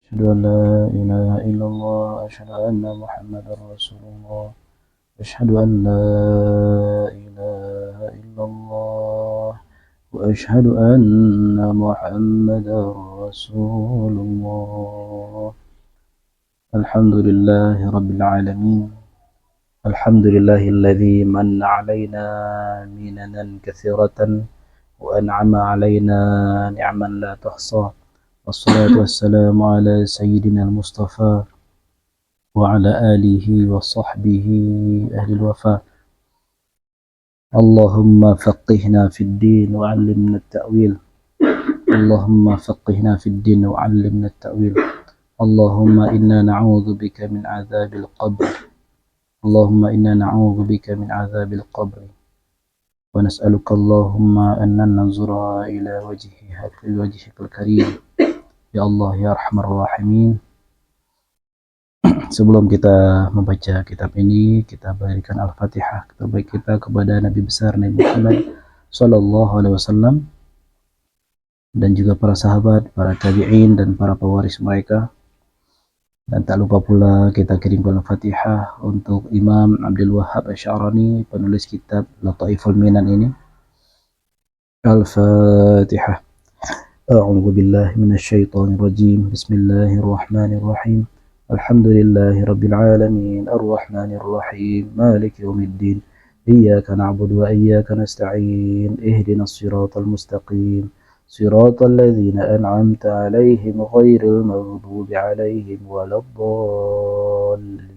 أشهد أن لا إله إلا الله أشهد أن محمدا رسول الله أشهد أن لا إله إلا الله وأشهد أن محمدا رسول الله الحمد لله رب العالمين الحمد لله الذي من علينا مننا كثيرة وأنعم علينا نعما لا تحصى والصلاة والسلام على سيدنا المصطفى وعلى آله وصحبه أهل الوفاء اللهم فقهنا في الدين وعلمنا التأويل اللهم فقهنا في الدين وعلمنا التأويل اللهم إنا نعوذ بك من عذاب القبر اللهم إنا نعوذ بك من عذاب القبر ونسألك اللهم أن ننظر إلى وجهك الكريم ya Allah ya Arhamar Rahimin. Sebelum kita membaca kitab ini, kita berikan Al-Fatihah terbaik kita kepada Nabi besar Nabi Muhammad Sallallahu Alaihi Wasallam dan juga para sahabat, para tabi'in dan para pewaris mereka. Dan tak lupa pula kita kirimkan Al-Fatihah untuk Imam Abdul Wahhab Asy'arani, penulis kitab Lataiful Minan ini. Al-Fatihah. أعوذ بالله من الشيطان الرجيم بسم الله الرحمن الرحيم الحمد لله رب العالمين الرحمن الرحيم مالك يوم الدين إياك نعبد وإياك نستعين اهدنا الصراط المستقيم صراط الذين أنعمت عليهم غير المغضوب عليهم ولا الضالين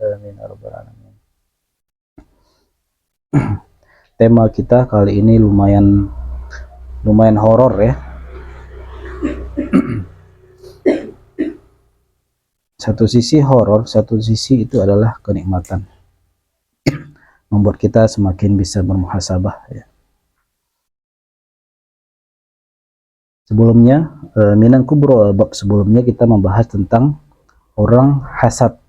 آمين يا رب العالمين. Tema kita kali ini lumayan horor ya. Satu sisi horor, satu sisi itu adalah kenikmatan. Membuat kita semakin bisa bermuhasabah ya. Sebelumnya Minang Kubro bab sebelumnya kita membahas tentang orang hasad.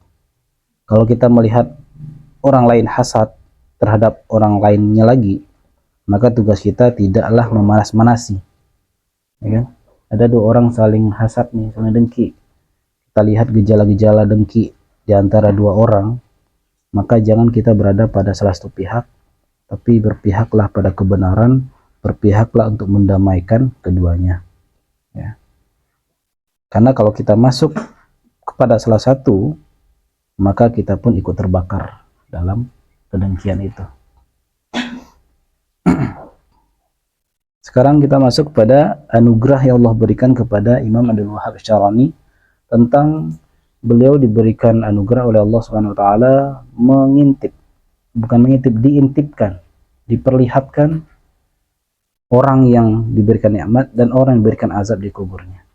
Kalau kita melihat orang lain hasad terhadap orang lainnya lagi, maka tugas kita tidaklah memanas-manasi, ya kan? Ada dua orang saling hasad nih, saling dengki. Kita lihat gejala-gejala dengki di antara dua orang, maka jangan kita berada pada salah satu pihak, tapi berpihaklah pada kebenaran, berpihaklah untuk mendamaikan keduanya. Ya. Karena kalau kita masuk kepada salah satu, maka kita pun ikut terbakar dalam kedengkian itu. Sekarang kita masuk kepada anugerah yang Allah berikan kepada Imam Abdul Wahhab Asy'arani, tentang beliau diberikan anugerah oleh Allah Subhanahu wa taala mengintip, bukan mengintip, diintipkan, diperlihatkan orang yang diberikan nikmat dan orang yang diberikan azab di kuburnya.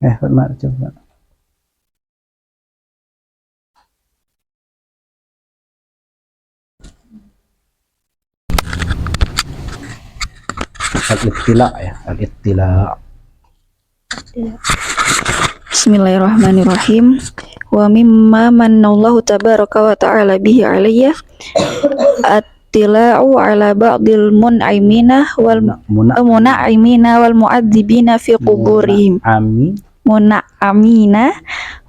Coba. Al-Ittila ya, Al-Ittila. Bismillahirrahmanirrahim. Wa mimma mannallahu tabaraka wa ta'ala bihi alayya attila'u ala ba'dil mun'imina wal mun'imina wal mu'adzibina fi quburihim mun'amina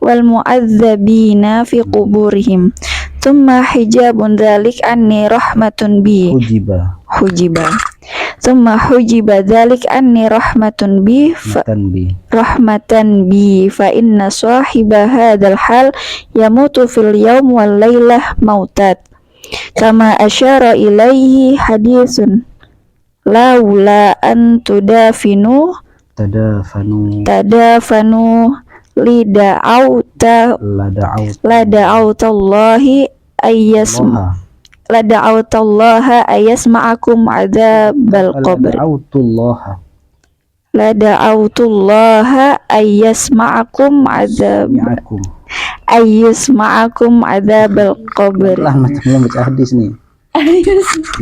wal mu'adzabina fi quburihim thumma hijabun dzalik anni rahmatun bi hujiba thumma hujiba dzalik anni rahmatun bi rahmatan bi fa inna sahiba hadzal hal yamutu fil yaum wal lailah mautat kama asyara ilaihi haditsun laula an tadafanu lada'autallahi ayasma'akum adzabal qabr lada'autullaha ayasma'akum adzabal qabr. Belum baca hadis nih.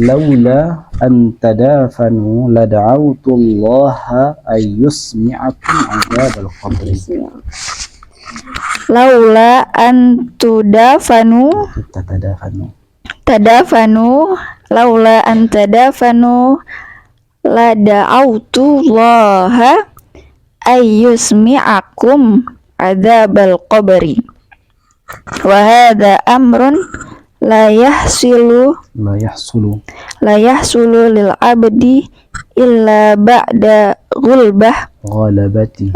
Laula an tadafanu lada'autullaha ayusmi'akum adzabal qabr. Laula an tadafanu laula an tadafanu la da'autullaha ayyusmi'akum adzabal qabri wa hadha amrun la yahsulu la yahsulu lil abdi illa ba'da ghalabati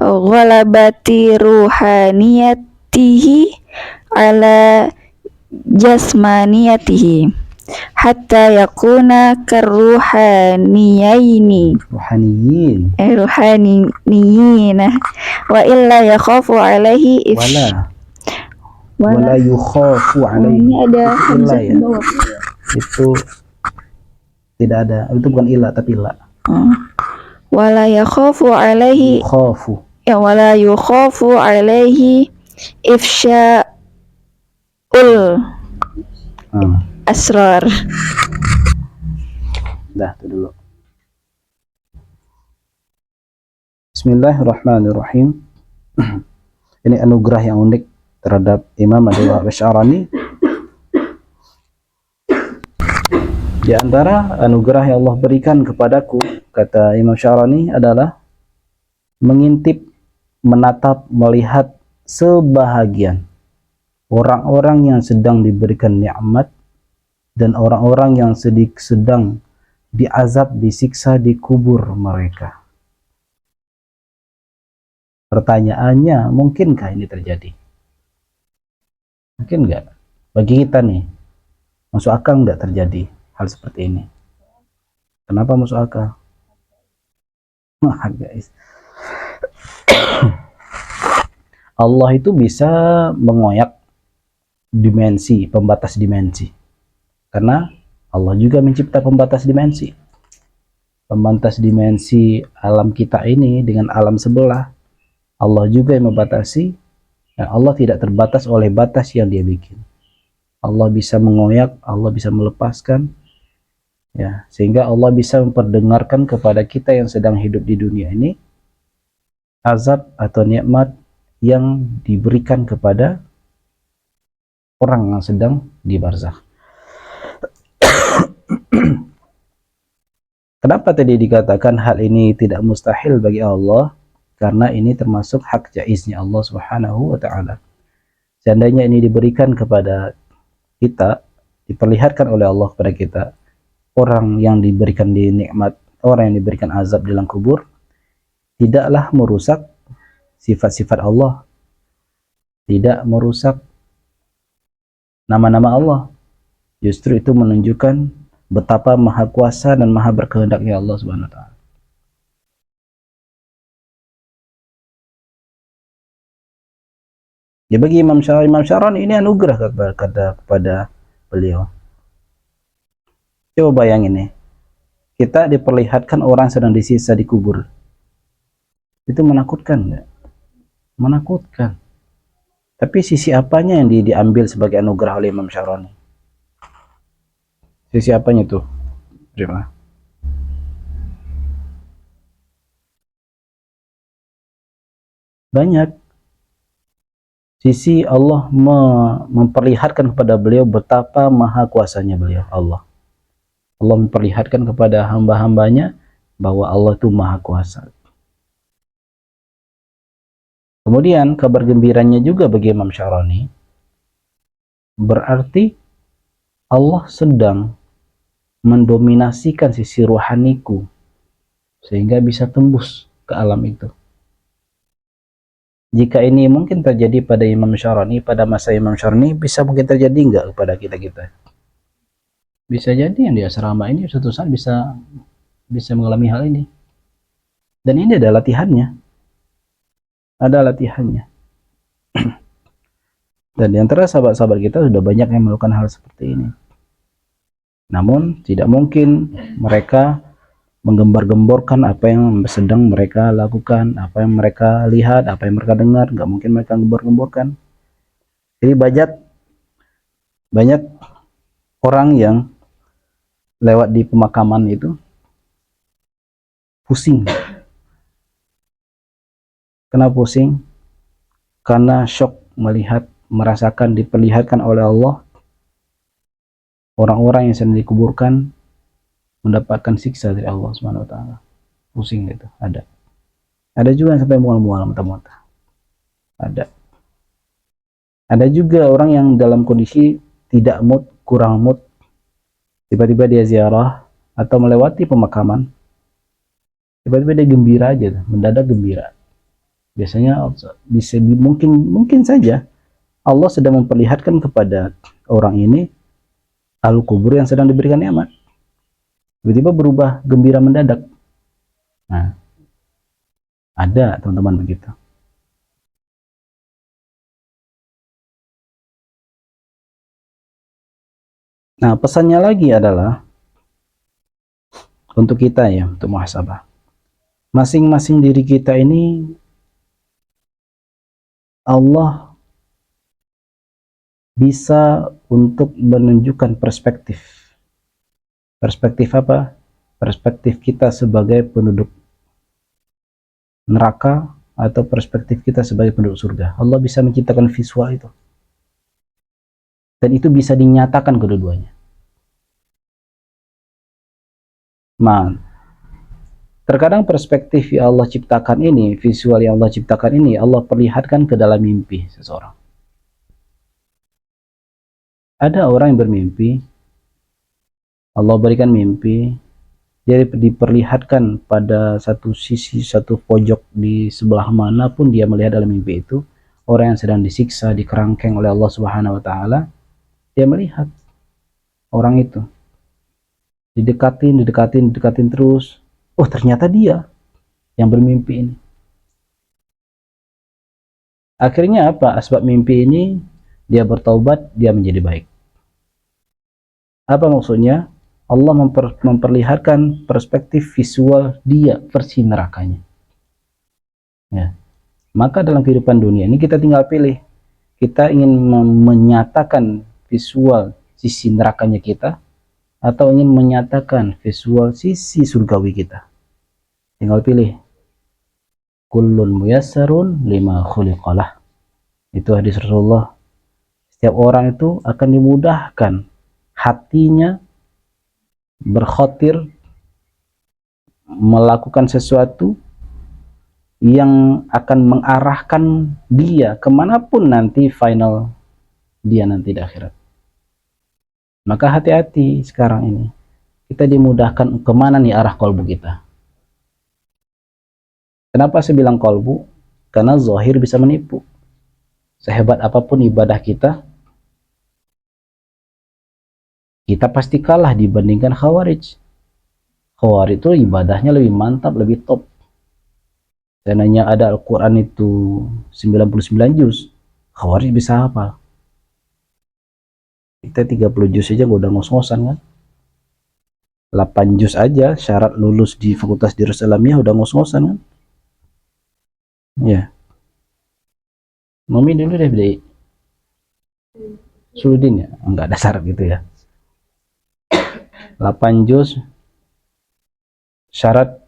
ruhaniyatihi ala jasmaniyatihi hatta yakuna ruhaniyina wa illa yakhafu alaihi wala yukhafu alaihi. ini ada illa ya. Itu tidak ada, itu bukan illa tapi la. Wala yakhafu alaihi wala yukhafu alaihi ifsya'ul asrar. Dah itu dulu. Bismillahirrahmanirrahim. Ini anugerah yang unik terhadap Imam Asy'arani. Di antara anugerah yang Allah berikan kepadaku, kata Imam Asy'arani, adalah mengintip, menatap, melihat sebahagian orang-orang yang sedang diberikan nikmat dan orang-orang yang sedang diazab, disiksa di kubur mereka. Pertanyaannya, mungkinkah ini terjadi? Mungkin nggak? Bagi kita nih, masuk akal nggak terjadi hal seperti ini? Kenapa masuk akal? Guys, Allah itu bisa mengoyak dimensi, pembatas dimensi, karena Allah juga mencipta pembatas dimensi. Pembatas dimensi alam kita ini dengan alam sebelah, Allah juga yang membatasi, dan Allah tidak terbatas oleh batas yang Dia bikin. Allah bisa mengoyak, Allah bisa melepaskan, ya, sehingga Allah bisa memperdengarkan kepada kita yang sedang hidup di dunia ini azab atau nikmat yang diberikan kepada orang yang sedang di barzakh. Kenapa tadi dikatakan hal ini tidak mustahil bagi Allah? Karena ini termasuk hak jaiznya Allah Subhanahu wa ta'ala. Seandainya ini diberikan kepada kita, diperlihatkan oleh Allah kepada kita, orang yang diberikan nikmat, orang yang diberikan azab di dalam kubur, tidaklah merusak sifat-sifat Allah, tidak merusak nama-nama Allah. Justru itu menunjukkan betapa maha kuasa dan maha berkehendaknya Allah Subhanahu wa ta'ala. Ya, bagi Imam Asy'arani ini anugerah kepada beliau. Coba bayangin nih, kita diperlihatkan orang sedang disiksa di kubur. Itu menakutkan enggak? Menakutkan. Tapi sisi apanya yang diambil sebagai anugerah oleh Imam Asy'arani? Sisi apanya tuh? Terima. Banyak. Sisi Allah memperlihatkan kepada beliau betapa maha kuasanya beliau, Allah. Allah memperlihatkan kepada hamba-hambanya bahwa Allah itu maha kuasa. Kemudian kabar gembiranya juga bagi Imam Asy'arani, berarti Allah sedang mendominasikan sisi rohaniku sehingga bisa tembus ke alam itu. Jika ini mungkin terjadi pada Imam Asy'arani, pada masa Imam Asy'arani, bisa mungkin terjadi enggak kepada kita-kita? Bisa jadi yang di asrama ini suatu saat bisa mengalami hal ini. Dan ini ada latihannya. Ada latihannya. Dan di antara sahabat-sahabat kita sudah banyak yang melakukan hal seperti ini. Namun tidak mungkin mereka menggembar-gemborkan apa yang sedang mereka lakukan, apa yang mereka lihat, apa yang mereka dengar. Nggak mungkin mereka gembar-gemborkan. Jadi banyak orang yang lewat di pemakaman itu pusing. Kenapa pusing? Karena syok melihat, merasakan, diperlihatkan oleh Allah orang-orang yang sedang dikuburkan mendapatkan siksa dari Allah Subhanahu wa taala. Pusing gitu. Ada juga yang sampai mual-mual mata-mata. Ada juga orang yang dalam kondisi tidak mood, kurang mood, tiba-tiba dia ziarah atau melewati pemakaman, tiba-tiba dia gembira aja, mendadak gembira. Biasanya bisa mungkin saja Allah sedang memperlihatkan kepada orang ini al kubur yang sedang diberikan nikmat. Tiba-tiba berubah gembira mendadak. Nah, ada teman-teman begitu. Nah, pesannya lagi adalah untuk kita ya, untuk muhasabah. Masing-masing diri kita ini Allah bisa untuk menunjukkan perspektif. Perspektif apa? Perspektif kita sebagai penduduk neraka atau perspektif kita sebagai penduduk surga. Allah bisa menciptakan visual itu. Dan itu bisa dinyatakan kedua-duanya. Nah, terkadang perspektif yang Allah ciptakan ini, visual yang Allah ciptakan ini, Allah perlihatkan ke dalam mimpi seseorang. Ada orang yang bermimpi, Allah berikan mimpi, dia diperlihatkan pada satu sisi, satu pojok di sebelah manapun dia melihat dalam mimpi itu, orang yang sedang disiksa, dikerangkeng oleh Allah Subhanahu wa taala, dia melihat orang itu. Didekatin terus. Oh, ternyata dia yang bermimpi ini. Akhirnya apa? Asbab mimpi ini, dia bertaubat, dia menjadi baik. Apa maksudnya? Allah memperlihatkan perspektif visual dia versi nerakanya. Ya. Maka dalam kehidupan dunia ini kita tinggal pilih. Kita ingin menyatakan visual sisi nerakanya kita, atau ingin menyatakan visual sisi surgawi kita. Tinggal pilih. Kullun muyassarun lima khuliqalah. Itu hadis Rasulullah. Setiap orang itu akan dimudahkan hatinya berkhatir melakukan sesuatu yang akan mengarahkan dia kemanapun nanti final dia nanti di akhirat. Maka hati-hati sekarang ini. Kita dimudahkan kemana nih arah kolbu kita. Kenapa saya bilang kolbu? Karena zahir bisa menipu. Sehebat apapun ibadah kita, kita pasti kalah dibandingkan khawarij. Khawarij itu ibadahnya lebih mantap, lebih top. Seandainya ada Al-Quran itu 99 juz, khawarij bisa hafal. Kita 30 juz aja udah ngos-ngosan kan. 8 juz aja syarat lulus di Fakultas Dirus Alamiah udah ngos-ngosan kan. Ya. Mami dulu deh dari Suludin ya, enggak ada syarat gitu ya. 8 juz syarat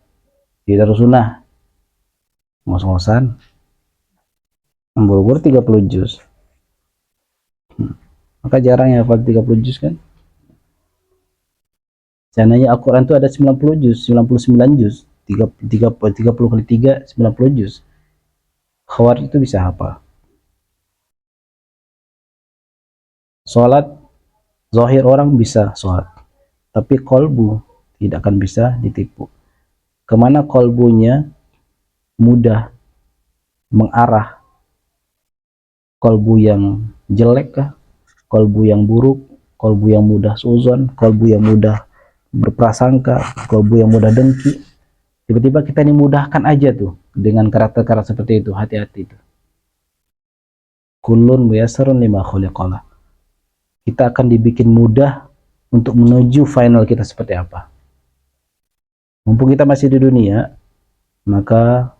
di Darus Sunnah ngos-ngosan. Buru-buru 30 juz. Maka jarang ya hafal 30 juz kan. Seandainya Al-Quran itu ada 90 juz, 99 juz, 30 kali 3, 90 juz. Khawarij itu bisa hafal. Sholat, zahir orang bisa sholat. Tapi kolbu tidak akan bisa ditipu. Kemana kolbunya mudah mengarah, kolbu yang jelek kah, kolbu yang buruk, kolbu yang mudah suzon, kolbu yang mudah berprasangka, kolbu yang mudah dengki. Tiba-tiba kita dimudahkan aja tuh dengan karakter-karakter seperti itu. Hati-hati tuh. Kullun muyassarun lima khuliqalah. Kita akan dibikin mudah untuk menuju final kita seperti apa. Mumpung kita masih di dunia, maka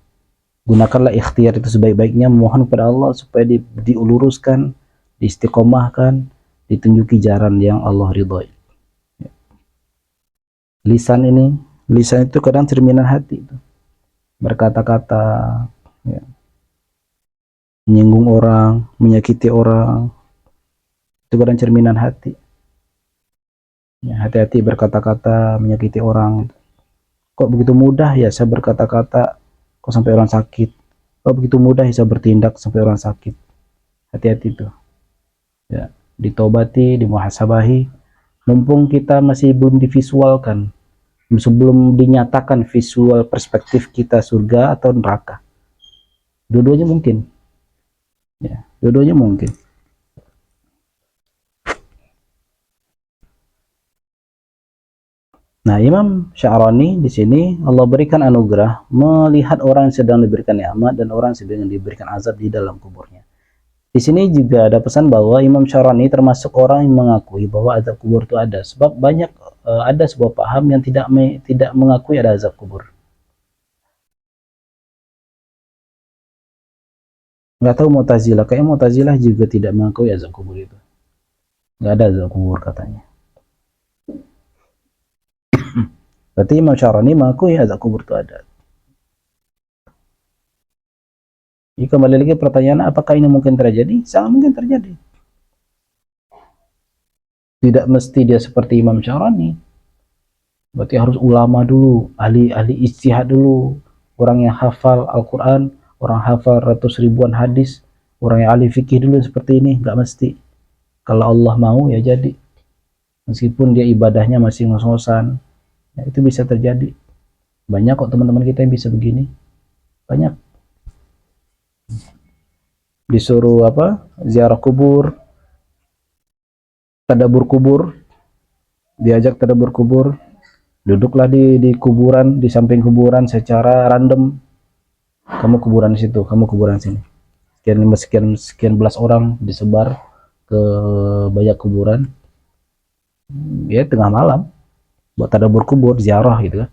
gunakanlah ikhtiar itu sebaik-baiknya, mohon kepada Allah supaya diuluruskan, diistiqomahkan, ditunjuki jalan yang Allah ridhoi. Lisan itu kadang cerminan hati itu. Berkata-kata ya, menyinggung orang, menyakiti orang, itu kadang cerminan hati. Ya, hati-hati berkata-kata menyakiti orang. Kok begitu mudah ya saya berkata-kata kok sampai orang sakit. Kok begitu mudah ya saya bertindak sampai orang sakit. Hati-hati tuh. Ya, ditobati, dimuhasabahi. Mumpung kita masih belum divisualkan, sebelum dinyatakan visual perspektif kita surga atau neraka. Dua-duanya mungkin. Ya, dua-duanya mungkin. Nah, Imam Sya'rani di sini Allah berikan anugerah melihat orang yang sedang diberikan nikmat dan orang yang sedang diberikan azab di dalam kuburnya. Di sini juga ada pesan bahwa Imam Sya'rani termasuk orang yang mengakui bahwa azab kubur itu ada. Sebab banyak ada sebuah paham yang tidak mengakui ada azab kubur. Nggak tahu Mu'tazilah, kayaknya Mu'tazilah juga tidak mengakui azab kubur itu. Nggak ada azab kubur katanya. Berarti Imam Sya'rani mengakui azab kubur itu ada. Jadi kembali lagi pertanyaan, apakah ini mungkin terjadi? Sangat mungkin terjadi. Tidak mesti dia seperti Imam Sya'rani. Berarti harus ulama dulu, ahli ijtihad dulu, orang yang hafal Al-Quran, orang hafal ratus ribuan hadis, orang yang ahli fikih dulu seperti ini. Nggak mesti. Kalau Allah mau ya jadi. Meskipun dia ibadahnya masih ngos-ngosan, ya itu bisa terjadi. Banyak kok teman-teman kita yang bisa begini. Banyak. Disuruh ziarah kubur, tadabur kubur, diajak tadabur kubur, duduklah di kuburan, di samping kuburan secara random. Kamu kuburan di situ, kamu kuburan sini. Sekian belas orang disebar ke banyak kuburan. Ya tengah malam buat tadabur kubur, ziarah gitu kan.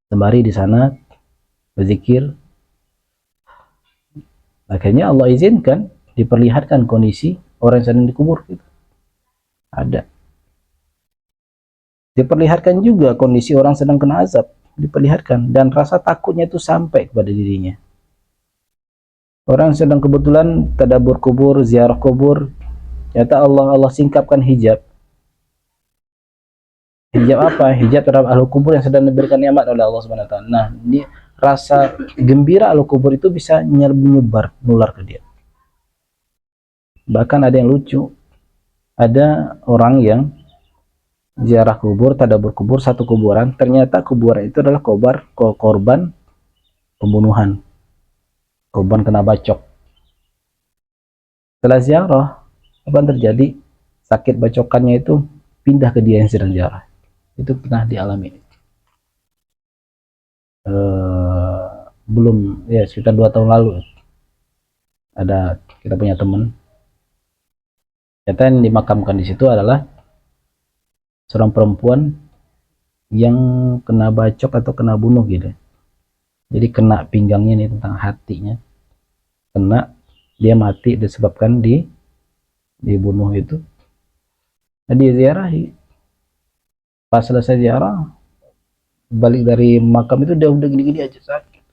Sembari di sana berzikir. Akhirnya Allah izinkan diperlihatkan kondisi orang yang sedang dikubur gitu. Ada. Diperlihatkan juga kondisi orang sedang kena azab, diperlihatkan, dan rasa takutnya itu sampai kepada dirinya. Orang sedang kebetulan tadabur kubur, ziarah kubur, ternyata Allah singkapkan hijab. Hijab apa? Hijab terhadap ahli kubur yang sedang diberikan nikmat oleh Allah Subhanahu wa taala. Nah, ini rasa gembira ahli kubur itu bisa menyebar, nular ke dia. Bahkan ada yang lucu. Ada orang yang ziarah kubur, tadabur kubur, satu kuburan, ternyata kuburan itu adalah korban pembunuhan. Korban kena bacok. Setelah ziarah, apa yang terjadi? Sakit bacokannya itu pindah ke dia yang sedang ziarah. Itu pernah dialami. Belum ya sekitar 2 tahun lalu ada kita punya teman. Ternyata yang dimakamkan di situ adalah seorang perempuan yang kena bacok atau kena bunuh gitu. Jadi kena pinggangnya nih, tentang hatinya. Kena, dia mati disebabkan dibunuh itu. Nah, dia ziarahi. Pas selesai ziarah, balik dari makam itu dia udah gini-gini aja sakit.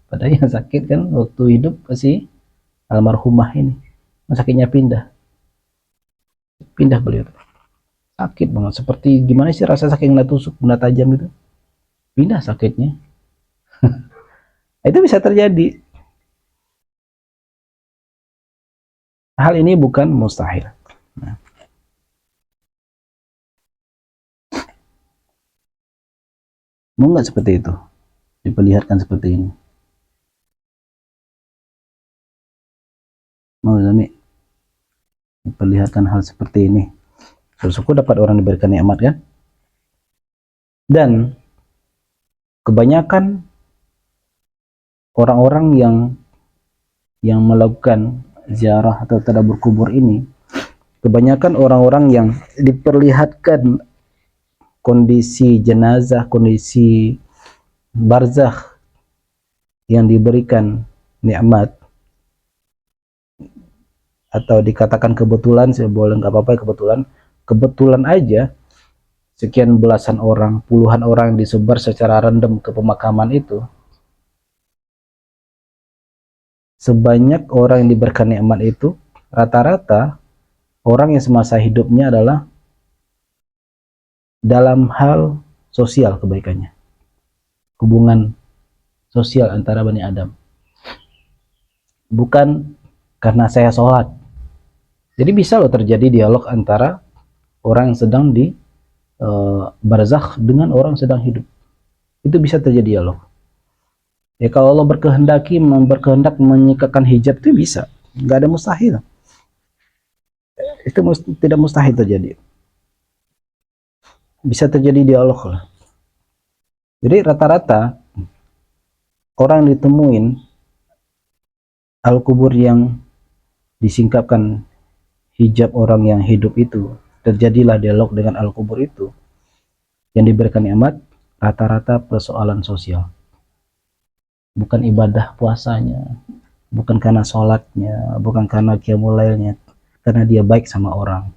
Padahal yang sakit kan waktu hidup masih almarhumah ini. Sakitnya pindah beliau. Sakit banget, seperti gimana sih rasa sakit kena tusuk benda tajam itu, pindah sakitnya. Itu bisa terjadi. Hal ini bukan mustahil. Nah. Mau nggak seperti itu diperlihatkan seperti ini? Mau Zami diperlihatkan hal seperti ini? Syukur dapat orang diberikan nikmat kan. Dan kebanyakan orang-orang yang melakukan ziarah atau tadabur kubur ini, kebanyakan orang-orang yang diperlihatkan kondisi jenazah, kondisi barzakh yang diberikan nikmat, atau dikatakan kebetulan, boleh nggak apa-apa, kebetulan aja sekian belasan orang, puluhan orang yang disebar secara random ke pemakaman itu, sebanyak orang yang diberikan nikmat itu rata-rata orang yang semasa hidupnya adalah dalam hal sosial kebaikannya, hubungan sosial antara Bani Adam. Bukan karena saya sholat. Jadi bisa loh terjadi dialog antara orang yang sedang di barzakh dengan orang sedang hidup. Itu bisa terjadi dialog. Ya kalau Allah berkehendak menyikakan hijab itu bisa, nggak ada mustahil. Itu tidak mustahil terjadi. Bisa terjadi dialog lah. Jadi rata-rata orang ditemuin al-kubur yang disingkapkan hijab orang yang hidup itu, terjadilah dialog dengan al-kubur itu, yang diberikan nikmat rata-rata persoalan sosial, bukan ibadah puasanya, bukan karena sholatnya, bukan karena qiyamul lailnya, karena dia baik sama orang.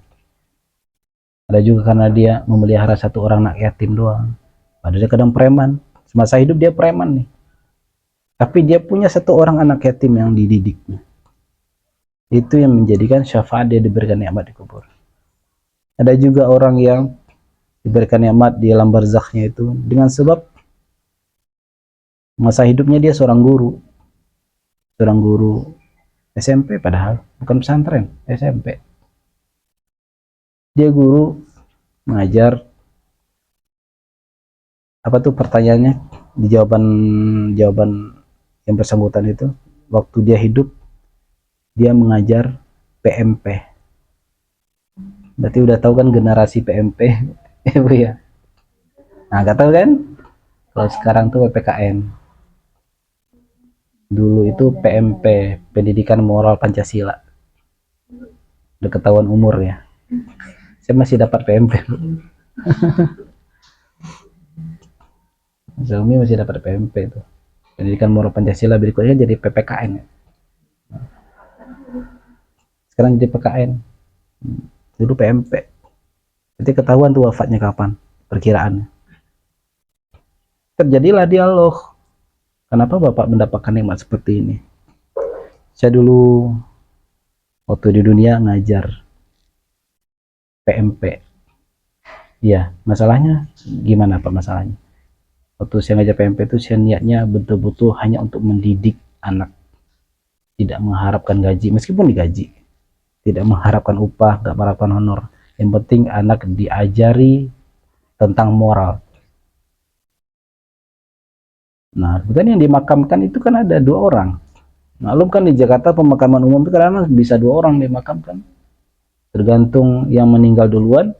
Ada juga karena dia memelihara satu orang anak yatim doang, padahal dia kadang preman, semasa hidup dia preman nih, tapi dia punya satu orang anak yatim yang dididiknya. Itu yang menjadikan syafaat dia diberikan nikmat di kubur. Ada juga orang yang diberikan nikmat di alam barzakhnya itu dengan sebab masa hidupnya dia seorang guru SMP, padahal bukan pesantren, SMP. Dia guru mengajar, apa tuh pertanyaannya di jawaban yang bersangkutan itu, waktu dia hidup dia mengajar PMP. Berarti udah tahu kan generasi PMP ya Bu ya. Nah nggak tahu kan, kalau sekarang tuh PPKN, dulu itu PMP, Pendidikan Moral Pancasila. Udah ketahuan umur ya, saya masih dapat PMP. Xiaomi masih dapat PMP itu, Pendidikan Moral Pancasila. Berikutnya jadi PPKN. Sekarang jadi PKN, dulu PMP. Jadi ketahuan tuh wafatnya kapan, perkiraannya. Terjadilah dialog, kenapa Bapak mendapatkan nikmat seperti ini? Saya dulu waktu di dunia ngajar PMP. Ya, masalahnya gimana Pak masalahnya? Waktu saya ngajar PMP itu saya niatnya betul-betul hanya untuk mendidik anak. Tidak mengharapkan gaji, meskipun digaji. Tidak mengharapkan upah, gak mengharapkan honor. Yang penting anak diajari tentang moral. Nah, kemudian yang dimakamkan itu kan ada 2 orang. Maklum kan di Jakarta pemakaman umum itu kadang bisa 2 orang dimakamkan. Tergantung yang meninggal duluan,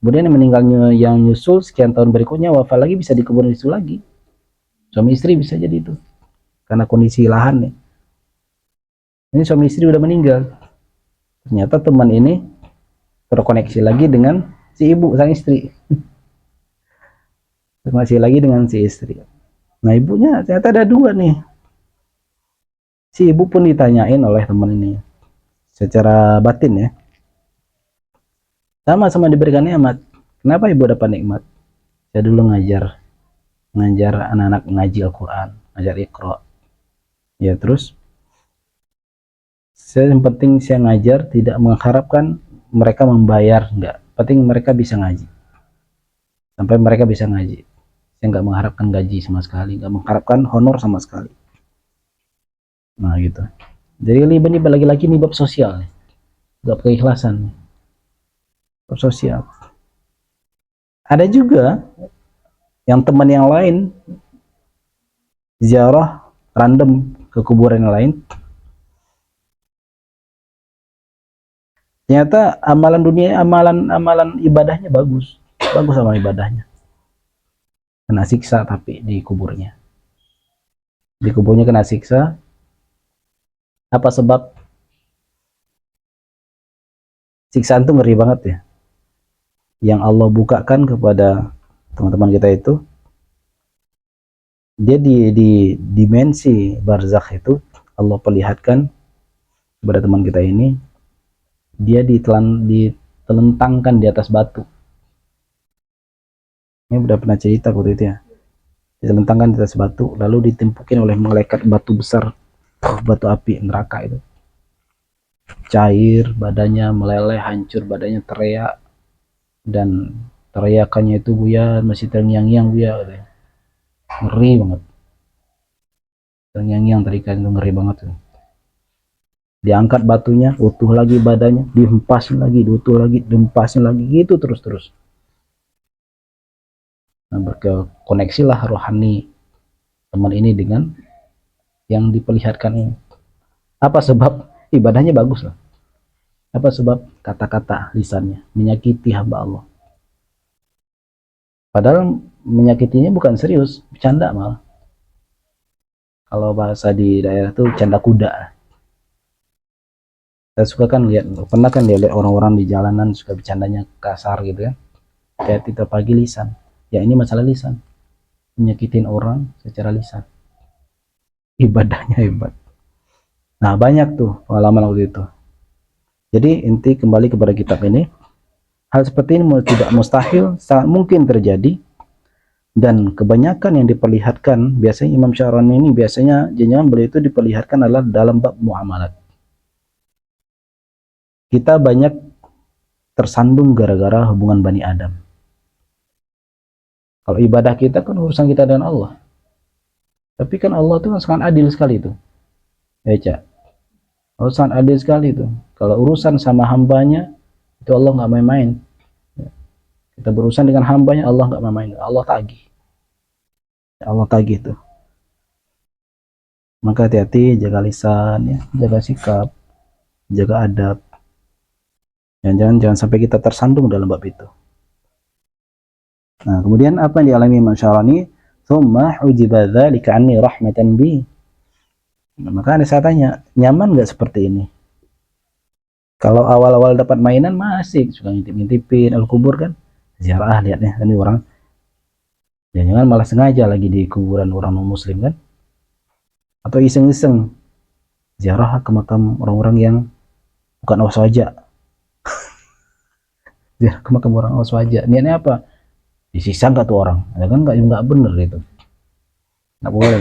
kemudian yang meninggalnya yang nyusul sekian tahun berikutnya wafat lagi, bisa dikubur di situ lagi. Suami istri bisa jadi itu, karena kondisi lahan nih. Ini suami istri udah meninggal, ternyata teman ini terkoneksi lagi dengan si ibu sang istri. Terkoneksi lagi dengan si istri. Nah ibunya ternyata ada 2 nih. Si ibu pun ditanyain oleh teman ini secara batin ya, sama-sama diberikan nikmat. Kenapa ibu dapat nikmat? Saya dulu ngajar anak-anak ngaji Al-Quran, ngajar Iqra. Ya terus yang penting saya ngajar, tidak mengharapkan mereka membayar, enggak, penting mereka bisa ngaji. Sampai mereka bisa ngaji, saya nggak mengharapkan gaji sama sekali, nggak mengharapkan honor sama sekali. Nah gitu. Jadi ini lagi-lagi nih bab sosial, bab keikhlasan, bab sosial. Ada juga yang teman yang lain ziarah random ke kuburan yang lain, ternyata amalan dunia, amalan ibadahnya bagus sama ibadahnya, kena siksa. Tapi di kuburnya kena siksa. Apa sebab? Siksaan tuh ngeri banget ya, yang Allah bukakan kepada teman-teman kita itu. Dia di dimensi barzakh itu Allah perlihatkan kepada teman kita ini, dia ditelentangkan di atas batu. Ini udah pernah cerita waktu itu ya, ditelentangkan di atas batu, lalu ditimpukin oleh malaikat batu besar, batu api neraka itu, cair, badannya meleleh, hancur, badannya teriak, dan teriakannya itu Buya masih terngiang-ngiang Buya, katanya. Ngeri banget, terngiang-ngiang teriakan itu, ngeri banget tuh. Diangkat batunya utuh lagi badannya, dihempasin lagi, diutuh lagi, dihempasin lagi, gitu terus. Nah, berkoneksilah rohani teman ini dengan yang diperlihatkan ini. Apa sebab? Ibadahnya bagus lah. Apa sebab? Kata-kata lisannya menyakiti hamba Allah. Padahal menyakitinya bukan serius, bercanda malah. Kalau bahasa di daerah tuh canda kuda. Saya suka kan lihat, pernah kan dia lihat orang-orang di jalanan suka bercandanya kasar gitu kan. Kayak kita pagi lisan. Ya ini masalah lisan. Menyakitin orang secara lisan. Ibadahnya hebat. Nah, banyak tuh pengalaman waktu itu. Jadi inti kembali kepada kitab ini, hal seperti ini tidak mustahil, sangat mungkin terjadi, dan kebanyakan yang diperlihatkan biasanya Imam Syarani ini biasanya jenjang beliau itu diperlihatkan adalah dalam bab muamalat. Kita banyak tersandung gara-gara hubungan Bani Adam. Kalau ibadah kita kan urusan kita dengan Allah. Tapi kan Allah itu kan sangat adil sekali itu. Ya, Cak. Allah sangat adil sekali itu. Kalau urusan sama hambanya, itu Allah nggak main-main. Kita berurusan dengan hambanya, Allah nggak main-main. Allah tagih. Allah tagih tuh. Maka hati-hati, jaga lisan, ya, jaga sikap, jaga adab. Jangan sampai kita tersandung dalam bab itu. Nah, kemudian apa yang dialami Imam Syarani? Tsumma ujiba dzalika anni rahmatan bi. Nah, maka saya tanya, nyaman nggak seperti ini? Kalau awal-awal dapat mainan masih suka ngintip-ngintipin al-kubur kan, ziarah lihatnya, ini orang jangan malah sengaja lagi di kuburan orang non muslim kan, atau iseng-iseng ziarah ke makam orang-orang yang bukan awas wajah. Ziarah ke makam orang awas wajah, niatnya apa? Disiksa nggak tuh orang? Ya kan nggak bener gitu, nggak boleh.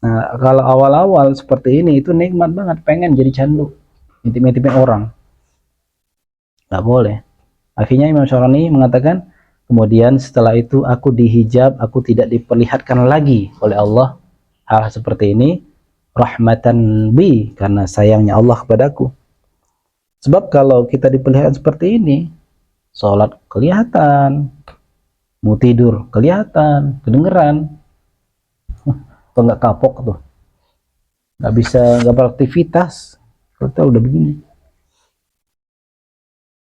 Nah, kalau awal-awal seperti ini itu nikmat banget, pengen jadi candu, ngintip-ngintipin orang, nggak boleh. Akhirnya Imam Syarani mengatakan, kemudian setelah itu aku dihijab, aku tidak diperlihatkan lagi oleh Allah hal seperti ini, rahmatan bi, karena sayangnya Allah kepadaku. Sebab kalau kita diperlihatkan seperti ini, sholat kelihatan, mau tidur kelihatan, kedengeran, atau nggak kapok tuh, nggak bisa, nggak beraktivitas kalau kita udah begini.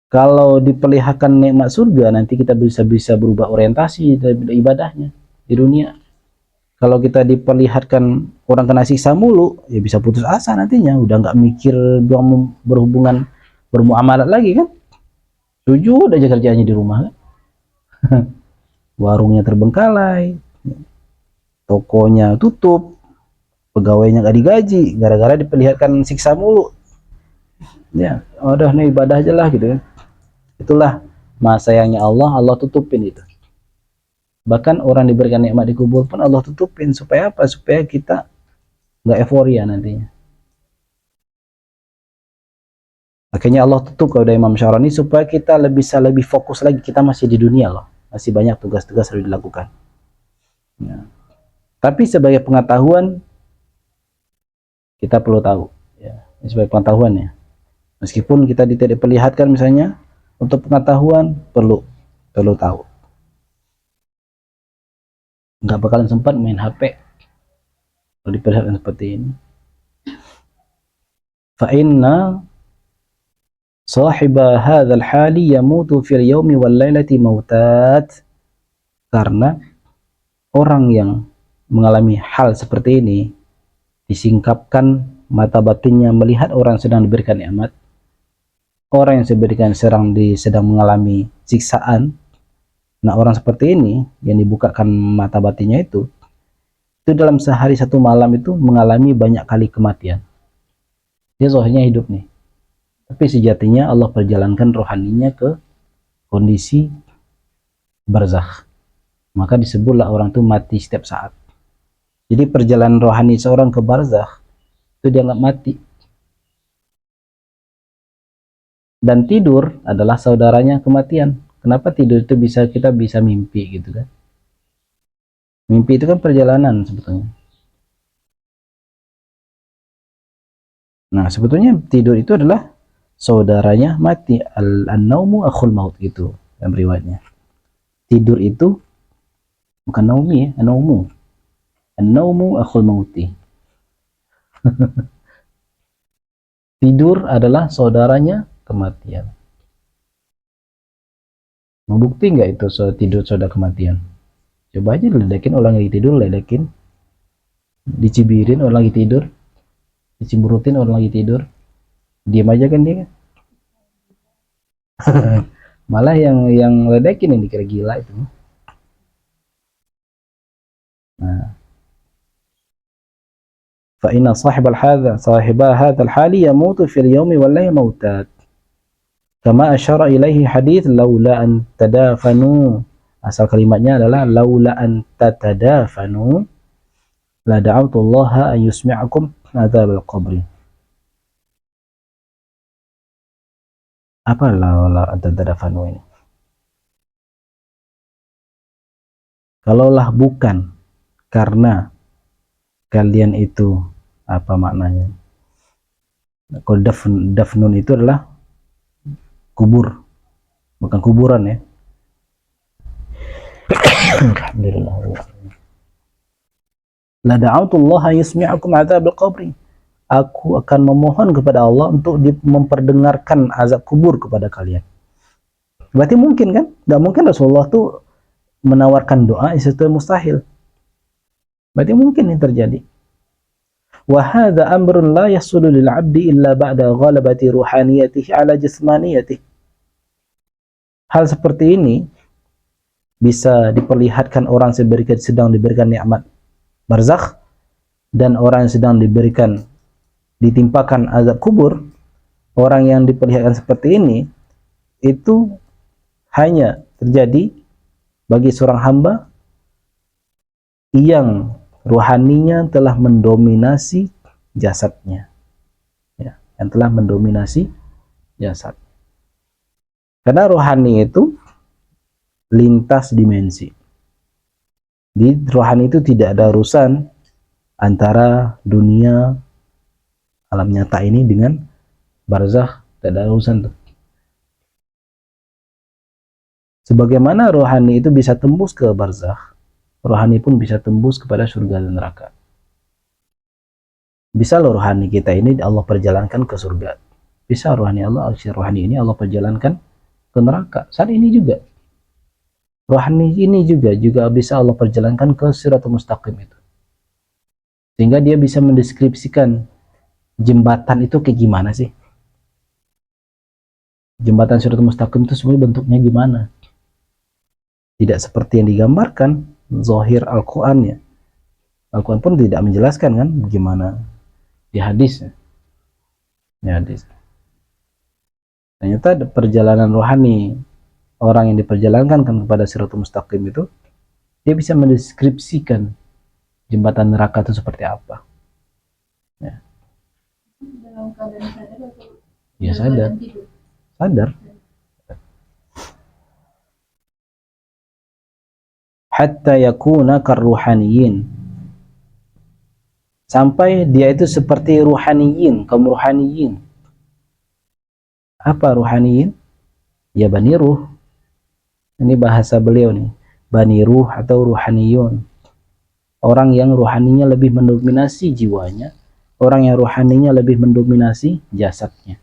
Kalau diperlihatkan nikmat surga, nanti kita bisa berubah orientasi dari ibadahnya di dunia. Kalau kita diperlihatkan orang kena siksa mulu, ya bisa putus asa nantinya, udah nggak mikir berhubungan, bermuamalat lagi kan. Sujud aja kerjanya di rumah kan. Warungnya terbengkalai, tokonya tutup, pegawainya nggak digaji gara-gara diperlihatkan siksa mulu. Ya, udah nih ibadah aja lah gitu kan. Itulah masa sayangnya Allah, Allah tutupin itu. Bahkan orang diberikan nikmat di kubur pun Allah tutupin, supaya apa? Supaya kita nggak euforia nantinya. Akhirnya Allah tutup kepada Imam Syarani supaya kita bisa lebih fokus lagi, kita masih di dunia loh, masih banyak tugas-tugas harus dilakukan. Ya. Tapi sebagai pengetahuan kita perlu tahu, ya, sebagai pengetahuan ya. Meskipun kita tidak diperlihatkan misalnya, untuk pengetahuan perlu tahu. Nggak bakalan sempat main HP kalau diperlihatkan seperti ini. Fa inna sahiba hadzal hali yamutu fil yaumi wal lailati mautat. Karena orang yang mengalami hal seperti ini disingkapkan mata batinnya melihat orang sedang diberikan nikmat, orang yang sedang mengalami siksaan. Nah, orang seperti ini yang dibukakan mata batinnya itu dalam sehari satu malam itu mengalami banyak kali kematian. Dia zahirnya hidup nih, tapi sejatinya Allah perjalankan rohaninya ke kondisi barzakh. Maka disebutlah orang itu mati setiap saat. Jadi perjalanan rohani seorang ke barzakh itu dianggap mati. Dan tidur adalah saudaranya kematian. Kenapa tidur itu kita bisa mimpi gitu kan? Mimpi itu kan perjalanan sebetulnya. Nah, sebetulnya tidur itu adalah saudaranya mati. An-naumu akhul maut gitu dalam riwayatnya. Tidur itu bukan naumi ya, an-naumu. An-naumu akhul mauti. Tidur adalah saudaranya kematian. Membukti nggak itu tidur saudara kematian? Coba aja ledekin orang lagi tidur, ledekin. Dicibirin orang lagi tidur, dicimburutin orang lagi tidur. Diam aja kan dia. Malah yang ledekin ini dikira gila itu. Nah, fa inna sahiba hadzal hali yamutu fil yawmi wal layli mautat. Kama asyara ilaihi hadits laula an tadafanu. Asal kalimatnya adalah laula an tatadafanu la da'awtullaha an yusmi'akum adzabal qabri. Apa laula an tatadafanu ini? Kalaulah bukan karena kalian itu, apa maknanya? Kalau dafnun itu adalah kubur, bukan kuburan ya. Alhamdulillah. La da'autullaha yusmi'akum adzabal qabri. Aku akan memohon kepada Allah untuk memperdengarkan azab kubur kepada kalian. Berarti mungkin kan? Gak mungkin Rasulullah tuh menawarkan doa sesuatu yang mustahil. Berarti mungkin ini terjadi. Wa hadza amrun la yasulu lil 'abdi illa ba'da ghalabati ruhaniyatihi 'ala jismaniyatihi. Hal seperti ini bisa diperlihatkan orang sedang diberikan nikmat barzakh dan orang yang sedang ditimpakan azab kubur. Orang yang diperlihatkan seperti ini itu hanya terjadi bagi seorang hamba yang rohaninya telah mendominasi jasadnya, ya, yang telah mendominasi jasad. Karena rohani itu lintas dimensi. Di rohani itu tidak ada urusan antara dunia alam nyata ini dengan barzakh, tidak ada urusan tuh. Sebagaimana rohani itu bisa tembus ke barzakh, rohani pun bisa tembus kepada surga dan neraka. Bisa loh rohani kita ini Allah perjalankan ke surga. Bisa rohani ini Allah perjalankan ke neraka. Saat ini juga rohani ini juga bisa Allah perjalankan ke siratul mustaqim itu. Sehingga dia bisa mendeskripsikan jembatan itu kayak gimana sih? Jembatan siratul mustaqim itu sebenarnya bentuknya gimana? Tidak seperti yang digambarkan zahir Al-Qur'an ya. Al-Qur'an pun tidak menjelaskan kan bagaimana di hadis. Di hadis. Ternyata perjalanan rohani orang yang diperjalankan kan kepada siratul mustaqim itu, dia bisa mendeskripsikan jembatan neraka itu seperti apa. Ya. Dalam keadaan sadar atau Ya sadar. Sadar. Hatta yakuna karruhaniyin. Sampai dia itu seperti ruhaniyin, kaum ruhaniyin. Apa ruhaniyin? Ya bani ruh. Ini bahasa beliau nih. Bani ruh atau ruhaniyun. Orang yang ruhaninya lebih mendominasi jiwanya. Orang yang ruhaninya lebih mendominasi jasadnya.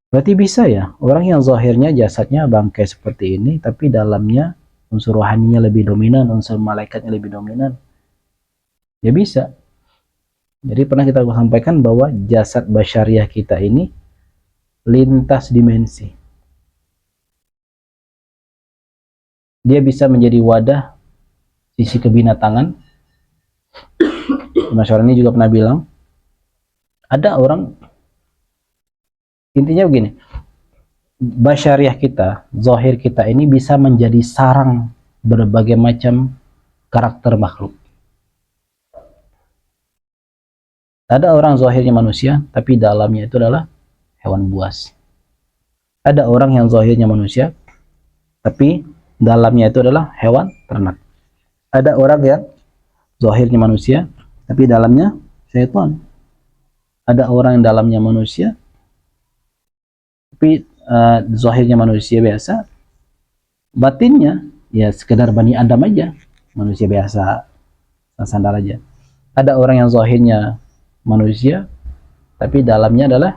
Berarti bisa ya, orang yang zahirnya jasadnya bangkai seperti ini, tapi dalamnya unsur rohaninya lebih dominan, unsur malaikatnya lebih dominan. Ya bisa. Jadi pernah kita sampaikan bahwa jasad basyariah kita ini lintas dimensi. Dia bisa menjadi wadah sisi kebinatangan. Mas Syarani juga pernah bilang, ada orang, intinya begini, basyariah kita, zahir kita ini bisa menjadi sarang berbagai macam karakter makhluk. Ada orang zahirnya manusia, tapi dalamnya itu adalah hewan buas. Ada orang yang zahirnya manusia, tapi dalamnya itu adalah hewan ternak. Ada orang yang zahirnya manusia, tapi dalamnya syaitan. Ada orang yang dalamnya manusia, tapi zahirnya manusia biasa, batinnya ya sekedar Bani Adam aja, manusia biasa, sandar aja. Ada orang yang zahirnya manusia, tapi dalamnya adalah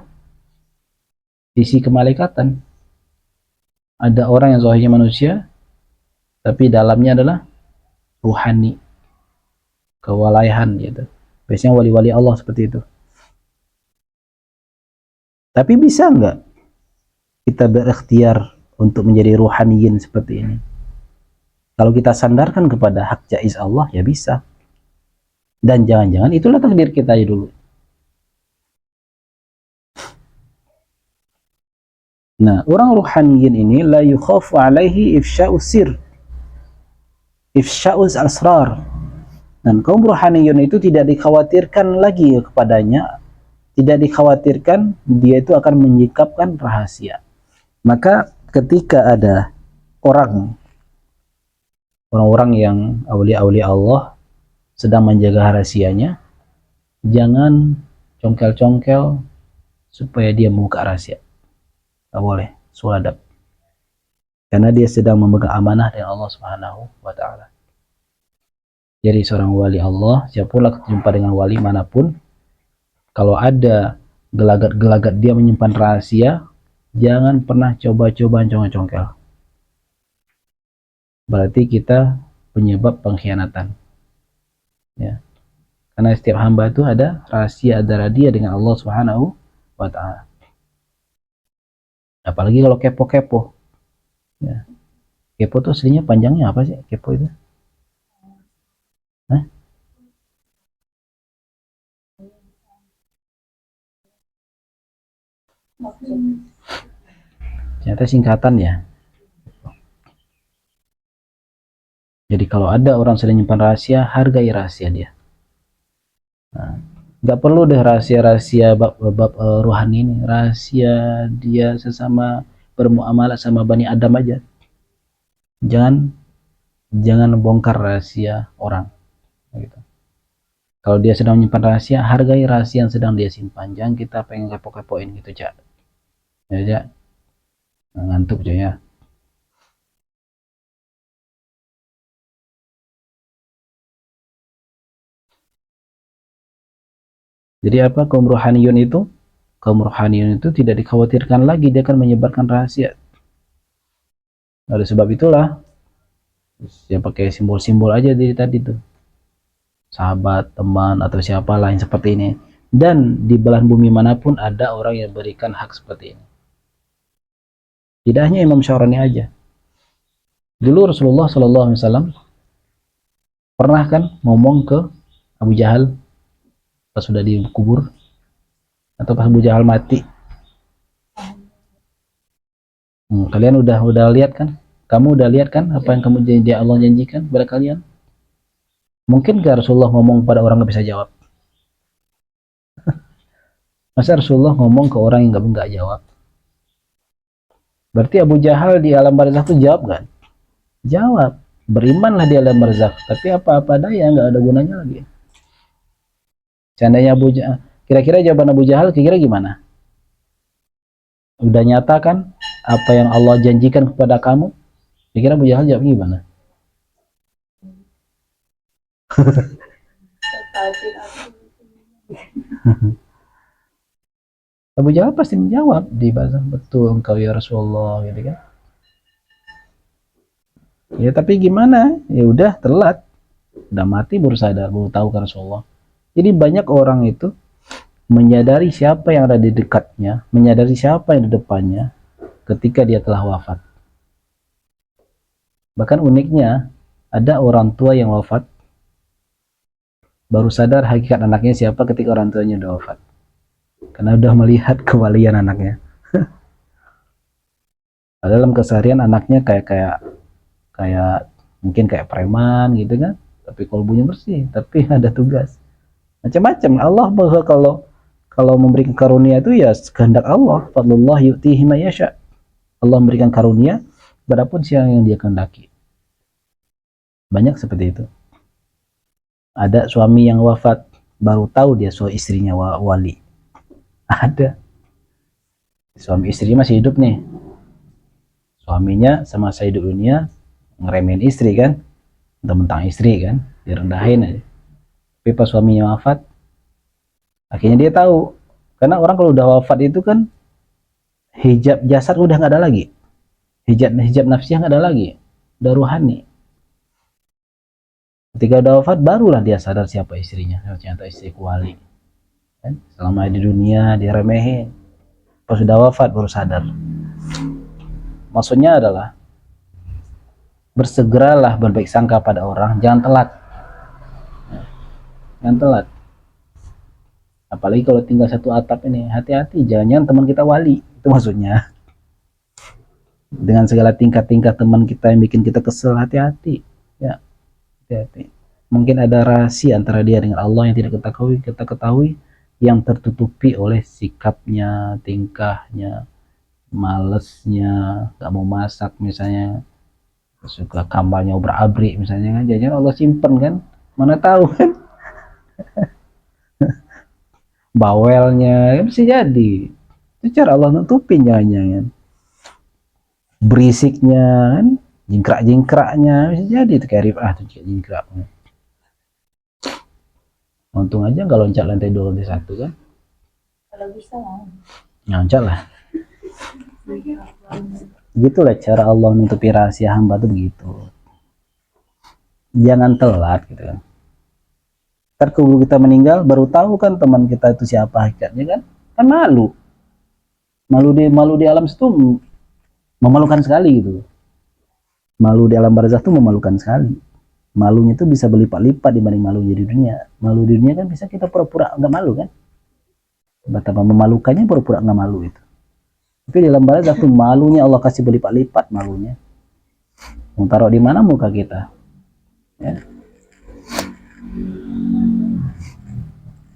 sisi kemalaikatan. Ada orang yang zahirnya manusia, tapi dalamnya adalah ruhani, kewalayahan gitu. Biasanya wali-wali Allah seperti itu. Tapi bisa nggak kita berikhtiar untuk menjadi ruhaniyin seperti ini? Kalau kita sandarkan kepada hak jaiz Allah, ya bisa. Dan jangan-jangan itulah takdir kita aja dulu. Nah, orang ruhaniyin ini la yukhafu alaihi ifsya'us sir, ifsya'us asrar. Dan kaum ruhaniyun itu tidak dikhawatirkan lagi kepadanya, tidak dikhawatirkan dia itu akan menyikapkan rahasia. Maka ketika ada orang-orang yang aulia-aulia Allah sedang menjaga rahasianya, jangan congkel-congkel supaya dia membuka rahasia. Tidak boleh, suadab. Karena dia sedang memegang amanah dari Allah Subhanahu wa Ta'ala. Jadi seorang wali Allah, siapalah jumpa dengan wali manapun, kalau ada gelagat-gelagat dia menyimpan rahasia, jangan pernah coba-coba congkel-congkel. Berarti kita penyebab pengkhianatan. Ya. Karena setiap hamba itu ada rahasia antara dia dengan Allah Subhanahu wa Ta'ala. Apalagi kalau kepo-kepo. Ya. Kepo itu aslinya panjangnya apa sih? Kepo itu? Hah? Ternyata singkatan ya. Jadi kalau ada orang sedang nyimpan rahasia, hargai rahasia dia. Nah, nggak perlu deh rahasia-rahasia bab rohani ini, rahasia dia sesama bermuamalah sama Bani Adam aja. Jangan bongkar rahasia orang. Gitu. Kalau dia sedang menyimpan rahasia, hargai rahasia yang sedang dia simpan. Jangan kita pengen kepo-kepoin gitu, Cak. Ya, Cak. Ngantuk aja ya. Jadi apa kaum rohaniyun itu? Kaum rohaniyun itu tidak dikhawatirkan lagi dia akan menyebarkan rahasia. Oleh sebab itulah dia pakai simbol-simbol aja dari tadi tuh. Sahabat, teman atau siapa lain seperti ini. Dan di belahan bumi manapun ada orang yang berikan hak seperti ini. Tidak hanya Imam Syarani aja. Dulu Rasulullah SAW pernah kan ngomong ke Abu Jahal pas sudah dikubur atau pas Abu Jahal mati. Kalian udah lihat kan? Kamu udah lihat kan apa yang kamu janji Allah janjikan kepada kalian? Mungkin gak Rasulullah ngomong pada orang nggak bisa jawab? Masa Rasulullah ngomong ke orang yang nggak jawab? Berarti Abu Jahal di alam barzakh itu jawab kan? Jawab. Berimanlah di alam barzakh. Tapi apa-apa daya nggak ada gunanya lagi. Seandainya Abu Jahal, kira-kira jawaban Abu Jahal kira-kira gimana? Udah nyata kan apa yang Allah janjikan kepada kamu? Kira-kira Abu Jahal jawab gimana? Abu Jahal pasti menjawab di bazar, betul engkau ya Rasulullah gitu kan. Ya tapi gimana? Ya udah telat. Udah mati baru sadar, baru tahu kan Rasulullah. Jadi banyak orang itu menyadari siapa yang ada di dekatnya, menyadari siapa yang di depannya ketika dia telah wafat. Bahkan uniknya ada orang tua yang wafat baru sadar hakikat anaknya siapa ketika orang tuanya udah wafat. Karena udah melihat kewalian anaknya. Dalam keseharian anaknya kayak mungkin kayak preman gitu kan, tapi kolbunya bersih, tapi ada tugas macam-macam. Allah bahwa Kalau memberikan karunia itu ya kehendak Allah, fadlullah yu'tihi may yasha. Allah memberikan karunia berapun siapa yang dia kehendaki. Banyak seperti itu. Ada suami yang wafat, baru tahu dia istrinya wali. Ada. Suami istri masih hidup nih. Suaminya sama saya hidup dunia ngeremehin istri kan, mentang istri kan, direndahin aja. Tapi pas suaminya wafat, akhirnya dia tahu. Karena orang kalau udah wafat itu kan hijab jasad udah nggak ada lagi, hijab nafsiyah nggak ada lagi, udah ruhani. Ketika udah wafat barulah dia sadar siapa istrinya. Ternyata istriku wali kan? Selama di dunia dia remehin, pas sudah wafat baru sadar. Maksudnya adalah bersegeralah berbaik sangka pada orang, jangan telat. Jangan telat. Apalagi kalau tinggal satu atap ini, hati-hati, jangan teman kita wali. Itu maksudnya. Dengan segala tingkat-tingkat teman kita yang bikin kita kesel, hati-hati. Ya, hati-hati. Mungkin ada rahasia antara dia dengan Allah yang tidak kita ketahui, yang tertutupi oleh sikapnya, tingkahnya, malesnya, gak mau masak misalnya, suka kamarnya obrak-abrik misalnya kan, jangan Allah simpen kan, mana tahu kan. Bawelnya kan bisa jadi itu cara Allah nutupin, jangan-jangan berisiknya kan, jingkrak-jingkraknya bisa jadi itu kayak Rif'ah tuh jingkraknya. Untung aja nggak loncat lantai 2 lantai 1 kan, Kalau bisa lah. loncat lah. Gitulah cara Allah menutupi rahasia hamba tuh begitu. Jangan telat gitu kan. Ntar keburu kita meninggal baru tahu kan teman kita itu siapa hakikatnya kan malu di alam itu memalukan sekali gitu. Malu di alam barzakh itu memalukan sekali. Malunya itu bisa berlipat-lipat dibanding malunya di dunia. Malu di dunia kan bisa kita pura-pura nggak malu kan, betapa memalukannya pura-pura nggak malu itu. Tapi di alam barzakh tuh malunya Allah kasih berlipat-lipat malunya. Mau taruh di mana muka kita ya.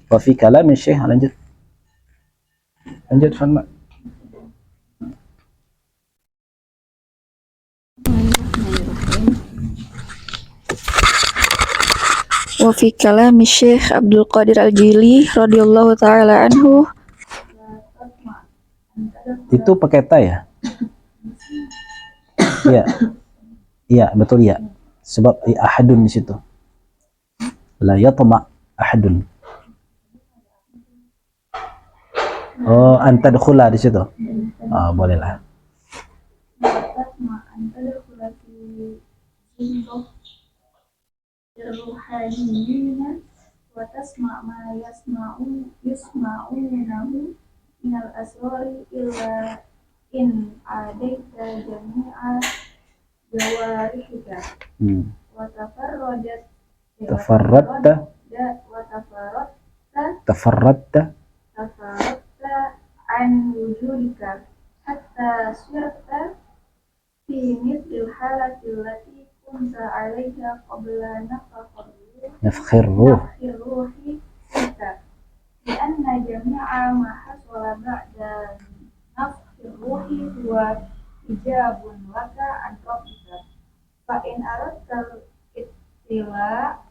Wa fi kalam Syekh, lanjut Fatma. Wa fi kalami Syekh Abdul Qadir Al-Jili radhiyallahu taala anhu. Itu pakai ta ya? Iya. Iya, betul ya. Sebab ahadun di situ. La yatma ahadun. Oh, anta dukhula di situ. Oh, bolehlah. Ruhaniyina wa tasma' ma yusma'unahu minal asrari illa in adaita jami'a jawarihika wa Tafarradta an wujudika hatta sirta fi mithlil halati allati kunta 'alaiha qabla nafkhir ruh. ruhi kita lianna jami'a ma hasala ba'da nafkhir ruhi huwa ijabun laka an rabbika fa in aradta ittila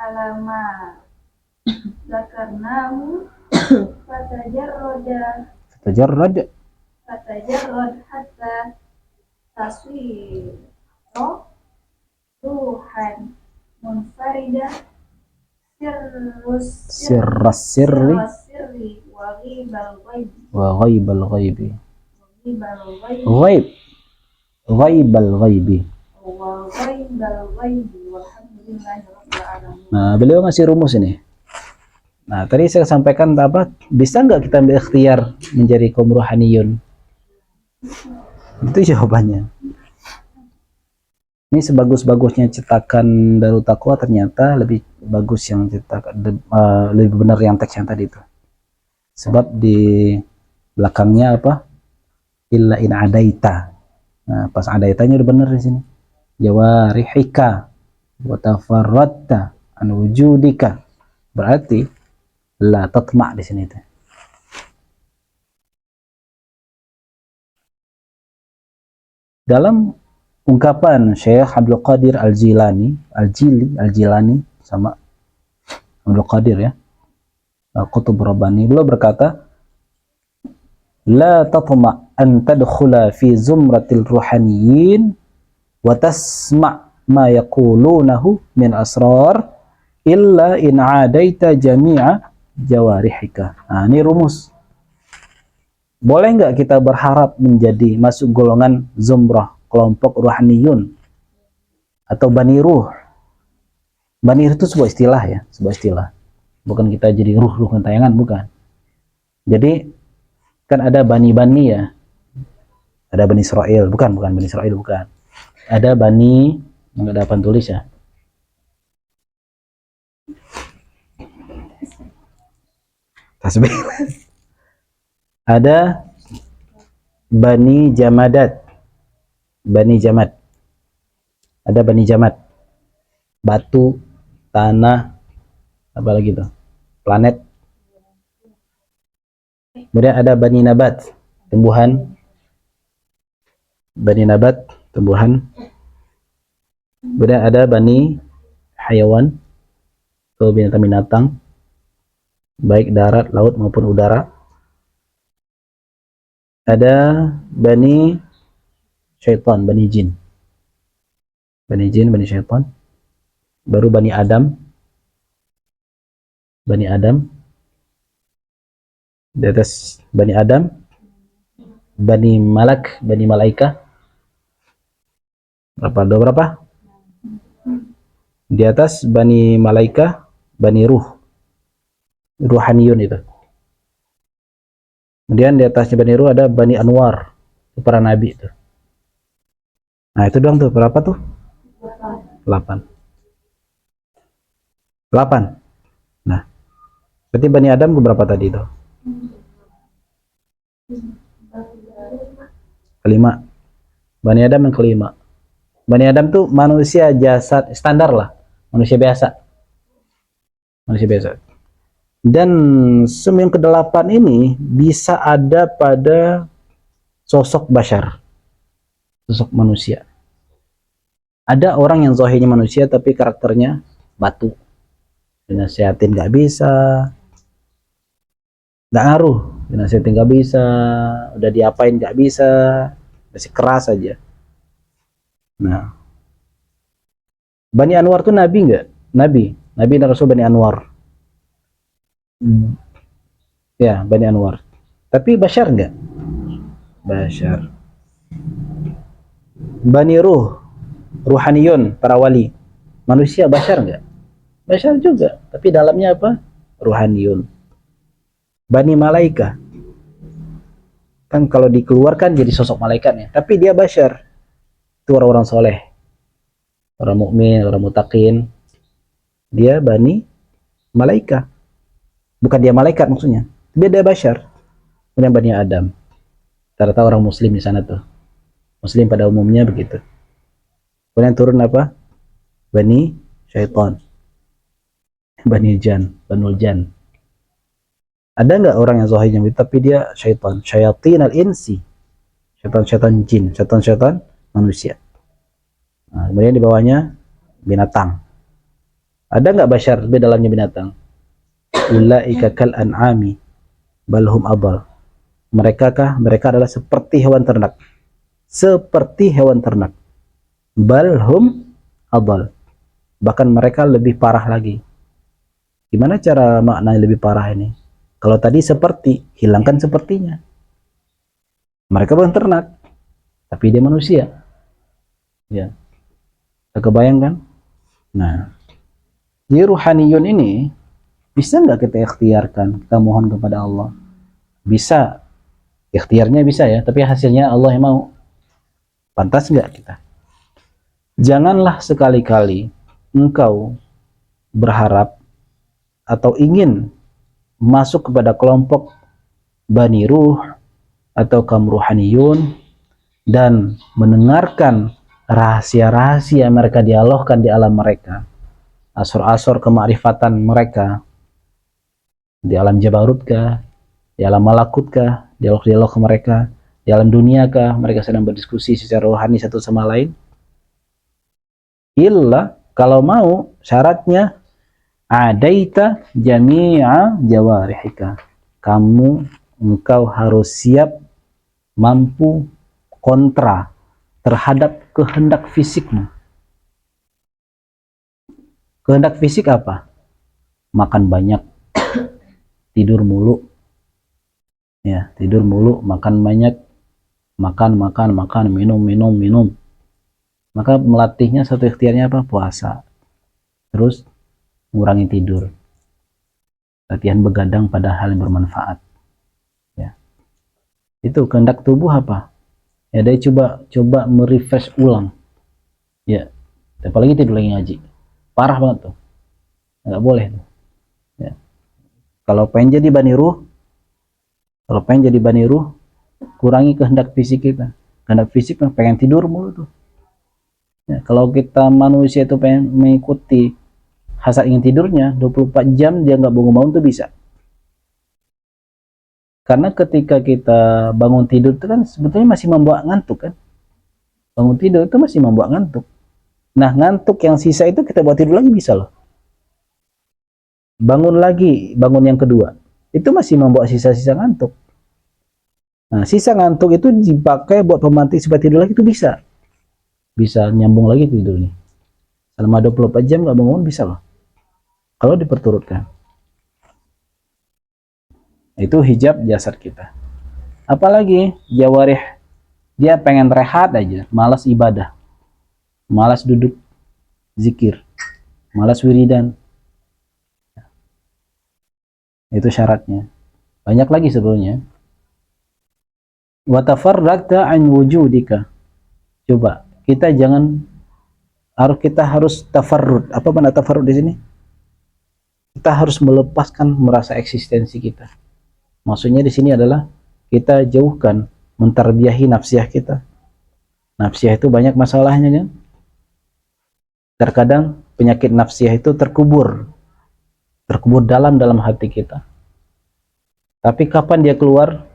alama zakarnahu Tajarrad hatta taswiro ruhan munfaridah sirras sirri wa wa ghaibal ghaibi. ghaibal Ghaibal ghaibi. walhamdulillahi rabbil alamin. Nah, beliau ngasih rumus ini. Nah, tadi saya sampaikan apa? Bisa nggak kita ambil ikhtiar menjadi kaum ruhaniyun? Itu jawabannya. Ini sebagus-bagusnya cetakan Darut Taqwa, ternyata lebih bagus yang cetakan lebih benar yang teks yang tadi itu. Sebab di belakangnya apa? Illa in adaita. Nah, pas adaitanya udah benar di sini. Jawarihika wa tafarradta an wujudika Berarti la tatma di sini tuh. Dalam ungkapan Syekh Abdul Qadir Al-Jilani sama Abdul Qadir ya, Qutub Rabbani, beliau berkata, la tatma an tadkhula fi zumratil ruhaniyin wa tasma' ma yaqulunahu min asrar illa in adaita jami'a jawarihika. Nah, ini rumus. Boleh nggak kita berharap menjadi masuk golongan zumrah, kelompok ruhaniyun atau bani ruh? Bani itu sebuah istilah ya, sebuah istilah. Bukan kita jadi ruh gentayangan, bukan. Jadi kan ada bani-bani ya. Ada Bani Israel, bukan Bani Israel, bukan. Ada bani, nggak ada papan tulis ya. Tasbih. Ada Bani Jamadat, Bani Jamad. Ada Bani Jamad, batu, tanah, apa lagi tuh, planet. Kemudian ada Bani Nabat, tumbuhan. Bani Nabat, tumbuhan. Kemudian ada Bani Hayawan, atau binatang-binatang, baik darat, laut maupun udara. Ada Bani Syaitan, Bani Jin. Bani Jin, Bani Syaitan. Baru Bani Adam. Bani Adam. Di atas Bani Adam, Bani Malak, Bani Malaika. Berapa? Di atas Bani Malaika, Bani Ruh. Ruhaniyun itu. Kemudian di atasnya Bani Ruh ada Bani Anwar, para nabi itu. Nah, itu doang tuh. Berapa tuh? 8. Nah, berarti Bani Adam berapa tadi itu? Kelima. Bani Adam yang kelima. Bani Adam tuh manusia jasad standar lah, manusia biasa. Dan yang ke-8 ini bisa ada pada sosok bashar, sosok manusia. Ada orang yang zahirnya manusia tapi karakternya batu. Dinasihatin nggak bisa, nggak ngaruh. Dinasihatin nggak bisa, udah diapain nggak bisa, masih keras aja. Nah, Bani Anwar tuh nabi nggak? Nabi dan Rasul Bani Anwar. Ya, Bani Anwar. Tapi bashar nggak? Bashar. Bani Ruh, Ruhaniyun, para wali. Manusia bashar nggak? Bashar juga. Tapi dalamnya apa? Ruhaniyun. Bani Malaika. Kan kalau dikeluarkan jadi sosok malaikatnya. Tapi dia bashar. Itu orang-orang soleh. Orang mukmin, orang mutakin. Dia Bani Malaika. Bukan dia malaikat maksudnya. Beda bashar. Kemudian Bani Adam. Rata-rata orang muslim di sana tuh. Muslim pada umumnya begitu. Kemudian turun apa? Bani Syaitan. Bani Jan, Banul Jan. Ada nggak orang yang zahirnya begitu tapi dia syaitan? Syayatin al-insi. Syaitan-syaitan jin, syaitan-syaitan manusia. Nah, kemudian di bawahnya binatang. Ada nggak bashar di dalamnya binatang? Ulaika kal an'ami balhum adal. Mereka adalah seperti hewan ternak. Seperti hewan ternak. Balhum adal. Bahkan mereka lebih parah lagi. Gimana cara makna lebih parah ini? Kalau tadi seperti, hilangkan sepertinya. Mereka bukan ternak, tapi dia manusia. Ya. Kebayang kan? Nah, di ruhaniyun ini bisa nggak kita ikhtiarkan, kita mohon kepada Allah? Bisa, ikhtiarnya bisa ya, tapi hasilnya Allah yang mau. Pantas nggak kita? Janganlah sekali-kali engkau berharap atau ingin masuk kepada kelompok Bani Ruh atau kaum ruhaniyun dan mendengarkan rahasia-rahasia mereka dialogkan di alam mereka, asor-asor kemakrifatan mereka, Di alam Jabarut kah? Di alam Malakut kah? Dialog-dialog mereka? Di alam dunia kah? Mereka sedang berdiskusi secara rohani satu sama lain? Illa, kalau mau, syaratnya adaita jami'a jawarihika. Engkau harus siap, mampu kontra terhadap kehendak fisikmu. Kehendak fisik apa? Makan banyak, tidur mulu. Ya, tidur mulu, makan banyak, makan, minum. Maka melatihnya satu ikhtiarnya apa? Puasa. Terus ngurangi tidur. Latihan begadang pada hal yang bermanfaat. Ya. Itu kehendak tubuh apa? Ya, dia coba merefresh ulang. Ya, apalagi tidur lagi ngaji. Parah banget tuh. Nggak boleh tuh. Ya. Kalau pengen jadi Bani Ruh, kurangi kehendak fisik kita. Kehendak fisik pengen tidur mulu tuh. Ya, kalau kita manusia itu pengen mengikuti hasrat ingin tidurnya 24 jam dia nggak bangun-bangun tuh bisa. Karena ketika kita bangun tidur itu kan sebetulnya masih membawa ngantuk kan. Bangun tidur itu masih membawa ngantuk. Nah, ngantuk yang sisa itu kita buat tidur lagi bisa loh. Bangun yang kedua. Itu masih membawa sisa-sisa ngantuk. Nah, sisa ngantuk itu dipakai buat pemantik supaya tidur lagi itu bisa. Bisa nyambung lagi tidurnya. Selama 24 jam nggak bangun bisa loh. Kalau diperturutkan. Itu hijab jasad kita. Apalagi jawarih, dia pengen rehat aja, malas ibadah, malas duduk zikir, malas wiridan. Itu syaratnya. Banyak lagi sebelumnya. Wa tafarraqta an wujudika. Coba kita harus tafarrud. Apa makna tafarrud di sini? Kita harus melepaskan merasa eksistensi kita. Maksudnya di sini adalah kita jauhkan, mentarbiyahi nafsiyah kita. Nafsiyah itu banyak masalahnya kan? Terkadang penyakit nafsiyah itu terkubur dalam hati kita. Tapi kapan dia keluar?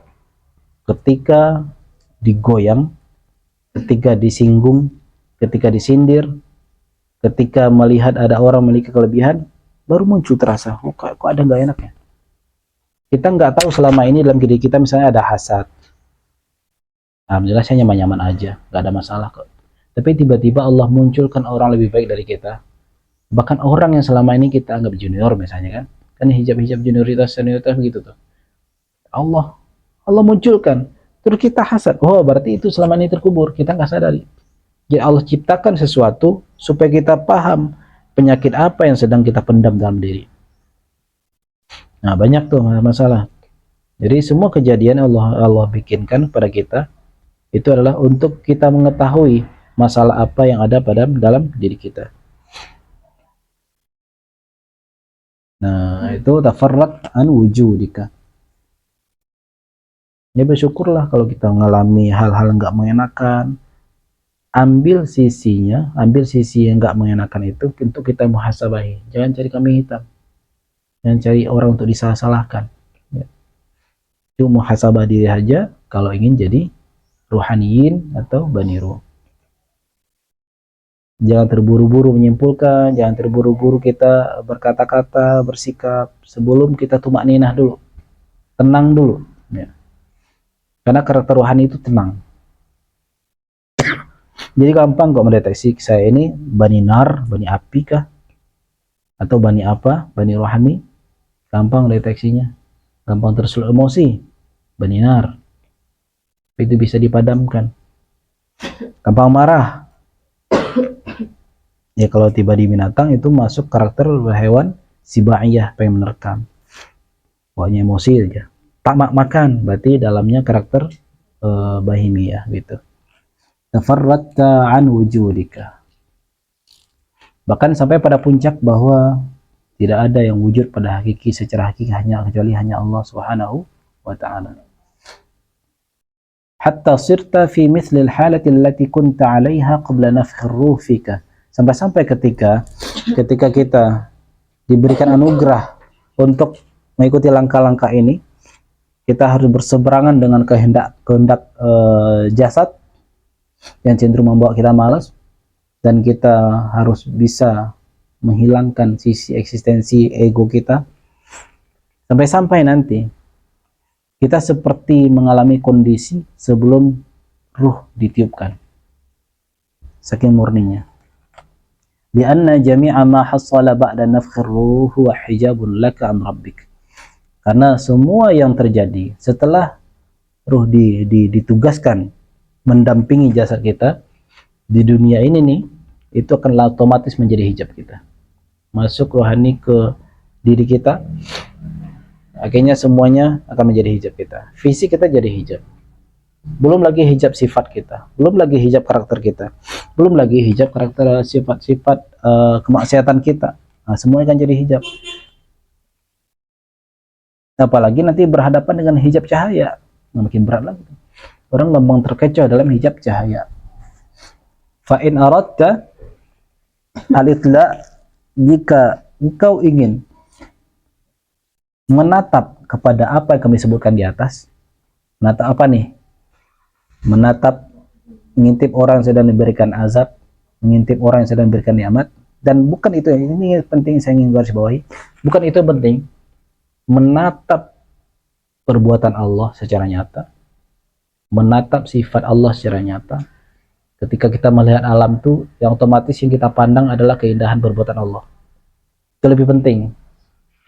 Ketika digoyang, ketika disinggung, ketika disindir, ketika melihat ada orang memiliki kelebihan, baru muncul terasa, kok ada nggak enaknya. Kita nggak tahu selama ini dalam diri kita misalnya ada hasad. Alhamdulillah saya nyaman-nyaman aja, nggak ada masalah kok. Tapi tiba-tiba Allah munculkan orang lebih baik dari kita. Bahkan orang yang selama ini kita anggap junior misalnya kan. Kan hijab-hijab junioritas, senioritas begitu tuh. Allah munculkan. Terus kita hasad. Oh berarti itu selama ini terkubur, kita nggak sadari. Jadi Allah ciptakan sesuatu supaya kita paham penyakit apa yang sedang kita pendam dalam diri. Nah banyak tuh masalah. Jadi semua kejadian Allah bikinkan pada kita itu adalah untuk kita mengetahui masalah apa yang ada dalam diri kita. Nah itu tafarraq an wujudika. Ya bersyukurlah kalau kita mengalami hal-hal nggak mengenakan. Ambil sisi yang nggak mengenakan itu untuk kita muhasabahi. Jangan cari kambing hitam. Jangan cari orang untuk disalah-salahkan. Ya. Itu muhasabah diri aja kalau ingin jadi ruhaniyin atau Bani Ruh. Jangan terburu-buru menyimpulkan, jangan terburu-buru kita berkata-kata, bersikap sebelum kita tumakninah dulu. Tenang dulu. Ya. Karena karakter rohani itu tenang. Jadi gampang kok mendeteksi saya ini Bani Nar, Bani Api kah? Atau Bani apa? Bani Rohani? Gampang deteksinya. Gampang tersulut emosi. Bani Nar. Itu bisa dipadamkan. Gampang marah. Ya kalau tiba di binatang itu masuk karakter hewan sibaiyah, pengen menerkam. Pokoknya emosi aja. Tak makan, berarti dalamnya karakter bahimiyah gitu. Tafarraqta an wujudika. Bahkan sampai pada puncak bahwa tidak ada yang wujud pada hakiki secara hakiki kecuali hanya Allah Subhanahu wa taala. Hatta sirta fi mithli al-halati allati kunta 'alayha qabla nafkhi ar-ruh fika. Sampai ketika kita diberikan anugerah untuk mengikuti langkah-langkah ini, kita harus berseberangan dengan kehendak jasad yang cenderung membawa kita malas, dan kita harus bisa menghilangkan sisi eksistensi ego kita, sampai-sampai nanti kita seperti mengalami kondisi sebelum ruh ditiupkan, saking murninya. Lianna jami'a ma hassala ba'da nafkhir ruh huwa hijabun laka an rabbik. Karena semua yang terjadi setelah ruh ditugaskan mendampingi jasad kita di dunia ini nih, itu akan otomatis menjadi hijab kita. Masuk rohani ke diri kita, akhirnya semuanya akan menjadi hijab kita. Fisik kita jadi hijab. Belum lagi hijab sifat kita, belum lagi hijab karakter kita, belum lagi hijab karakter sifat-sifat kemaksiatan kita. Nah, semuanya akan jadi hijab. Apalagi nanti berhadapan dengan hijab cahaya, makin berat lagi. Orang gampang terkecoh dalam hijab cahaya. Fa in aradta al-itla, jika engkau ingin menatap kepada apa yang kami sebutkan di atas. Menatap apa nih? Menatap, mengintip orang yang sedang diberikan azab, mengintip orang yang sedang diberikan nikmat. Dan bukan itu, ini penting saya ingin garis bawahi, bukan itu penting. Menatap perbuatan Allah secara nyata, menatap sifat Allah secara nyata. Ketika kita melihat alam itu, yang otomatis yang kita pandang adalah keindahan perbuatan Allah. Itu lebih penting.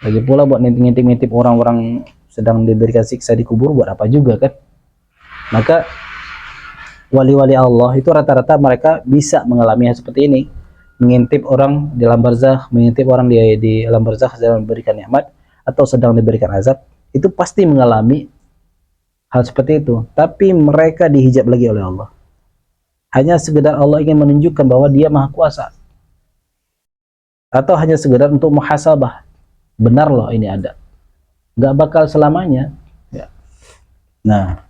Lagi pula buat ngintip-ngintip orang-orang sedang diberikan siksa di kubur, buat apa juga kan? Maka wali-wali Allah itu rata-rata mereka bisa mengalami hal seperti ini, mengintip orang di alam barzakh, mengintip orang di alam barzakh sedang diberikan nikmat atau sedang diberikan azab, itu pasti mengalami hal seperti itu. Tapi mereka dihijab lagi oleh Allah. Hanya sekedar Allah ingin menunjukkan bahwa Dia Maha Kuasa, atau hanya sekedar untuk muhasabah. Benar loh ini ada, nggak bakal selamanya ya. Nah,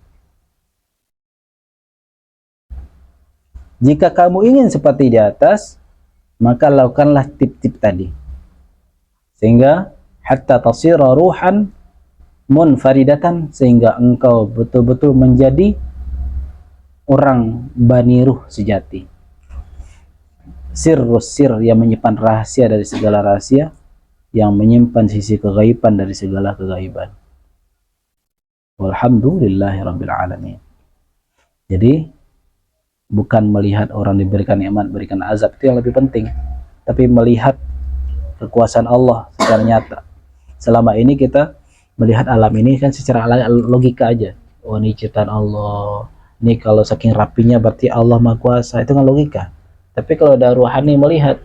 jika kamu ingin seperti di atas, maka lakukanlah tip-tip tadi, sehingga hatta tasira ruhan munfaridatan, sehingga engkau betul-betul menjadi orang bani ruh sejati. Sirrus sir, yang menyimpan rahasia dari segala rahasia, yang menyimpan sisi kegaiban dari segala kegaiban. Walhamdulillahirabbil alamin. Jadi bukan melihat orang diberikan nikmat, berikan azab, itu yang lebih penting, tapi melihat kekuasaan Allah secara nyata. Selama ini kita melihat alam ini kan secara logika aja. Oh, ini ciptaan Allah, ini kalau saking rapinya berarti Allah Maha Kuasa, itu kan logika. Tapi kalau ada ruhani melihat,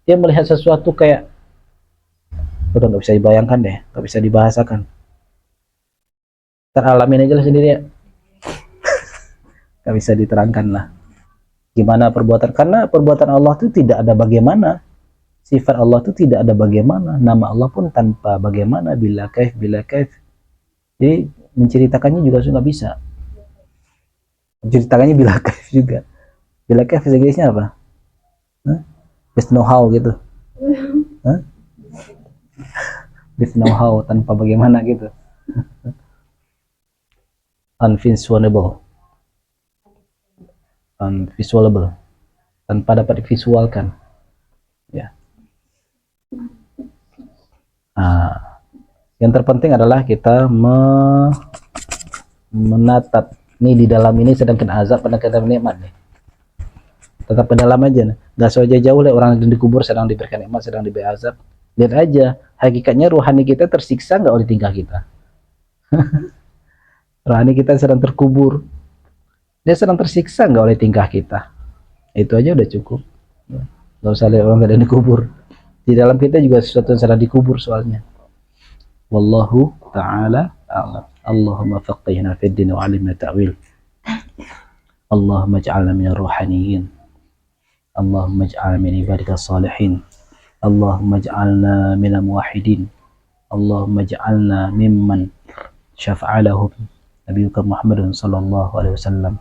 dia melihat sesuatu kayak udah nggak bisa dibayangkan deh, nggak bisa dibahasakan. Teralamin aja lah sendiri ya. Nggak bisa diterangkan lah gimana perbuatan, karena perbuatan Allah itu tidak ada bagaimana, sifat Allah itu tidak ada bagaimana, nama Allah pun tanpa bagaimana, bila kaif. Jadi menceritakannya juga nggak bisa, menceritakannya bila kaif juga. Bila kaif bahasa Inggrisnya apa? With know how gitu. With know how, tanpa bagaimana gitu. Unvisualable, tanpa dapat divisualkan ya. Nah, yang terpenting adalah kita menatap nih, di dalam ini sedang kena azab, sedang kena nikmat nih, tetap ke dalam aja, nggak saja jauh lah orang yang dikubur sedang diberikan nikmat, sedang diberi azab. Lihat aja, hakikatnya ruhani kita tersiksa nggak oleh tingkah kita. Rohani kita sedang terkubur, dia sedang tersiksa nggak oleh tingkah kita. Itu aja udah cukup, nggak usah lihat orang sedang dikubur. Di dalam kita juga sesuatu yang sedang dikubur soalnya. Wallahu ta'ala a'lam. Allahumma faqihna fid din wa 'allimna ta'wil. Allahumma ij'alna minal ruhaniyin. Allahumma ij'alna min ibadikas salihin. Allahumma ij'alna minal muwahhidin. Allahumma ij'alna mimman syafa'alahum nabiyuka Muhammadun sallallahu alaihi wasallam.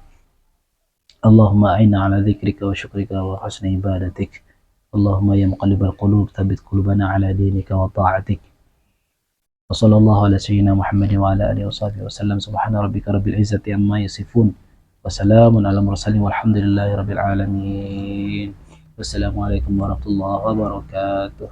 Allahumma a'inna ala dzikrika wa syukrika wa husni ibadatik. Allahumma ya muqallibal qulub tsabbit qulubana ala dinika wa ta'atik. Wassallallahu ala sayyidina Muhammadin wa ala alihi washabihi wasallam. Subhana rabbika rabbil izzati amma yasifun. Wassalamun ala mursalin walhamdulillahi rabbil alamin. Wassalamualaikum warahmatullahi wabarakatuh.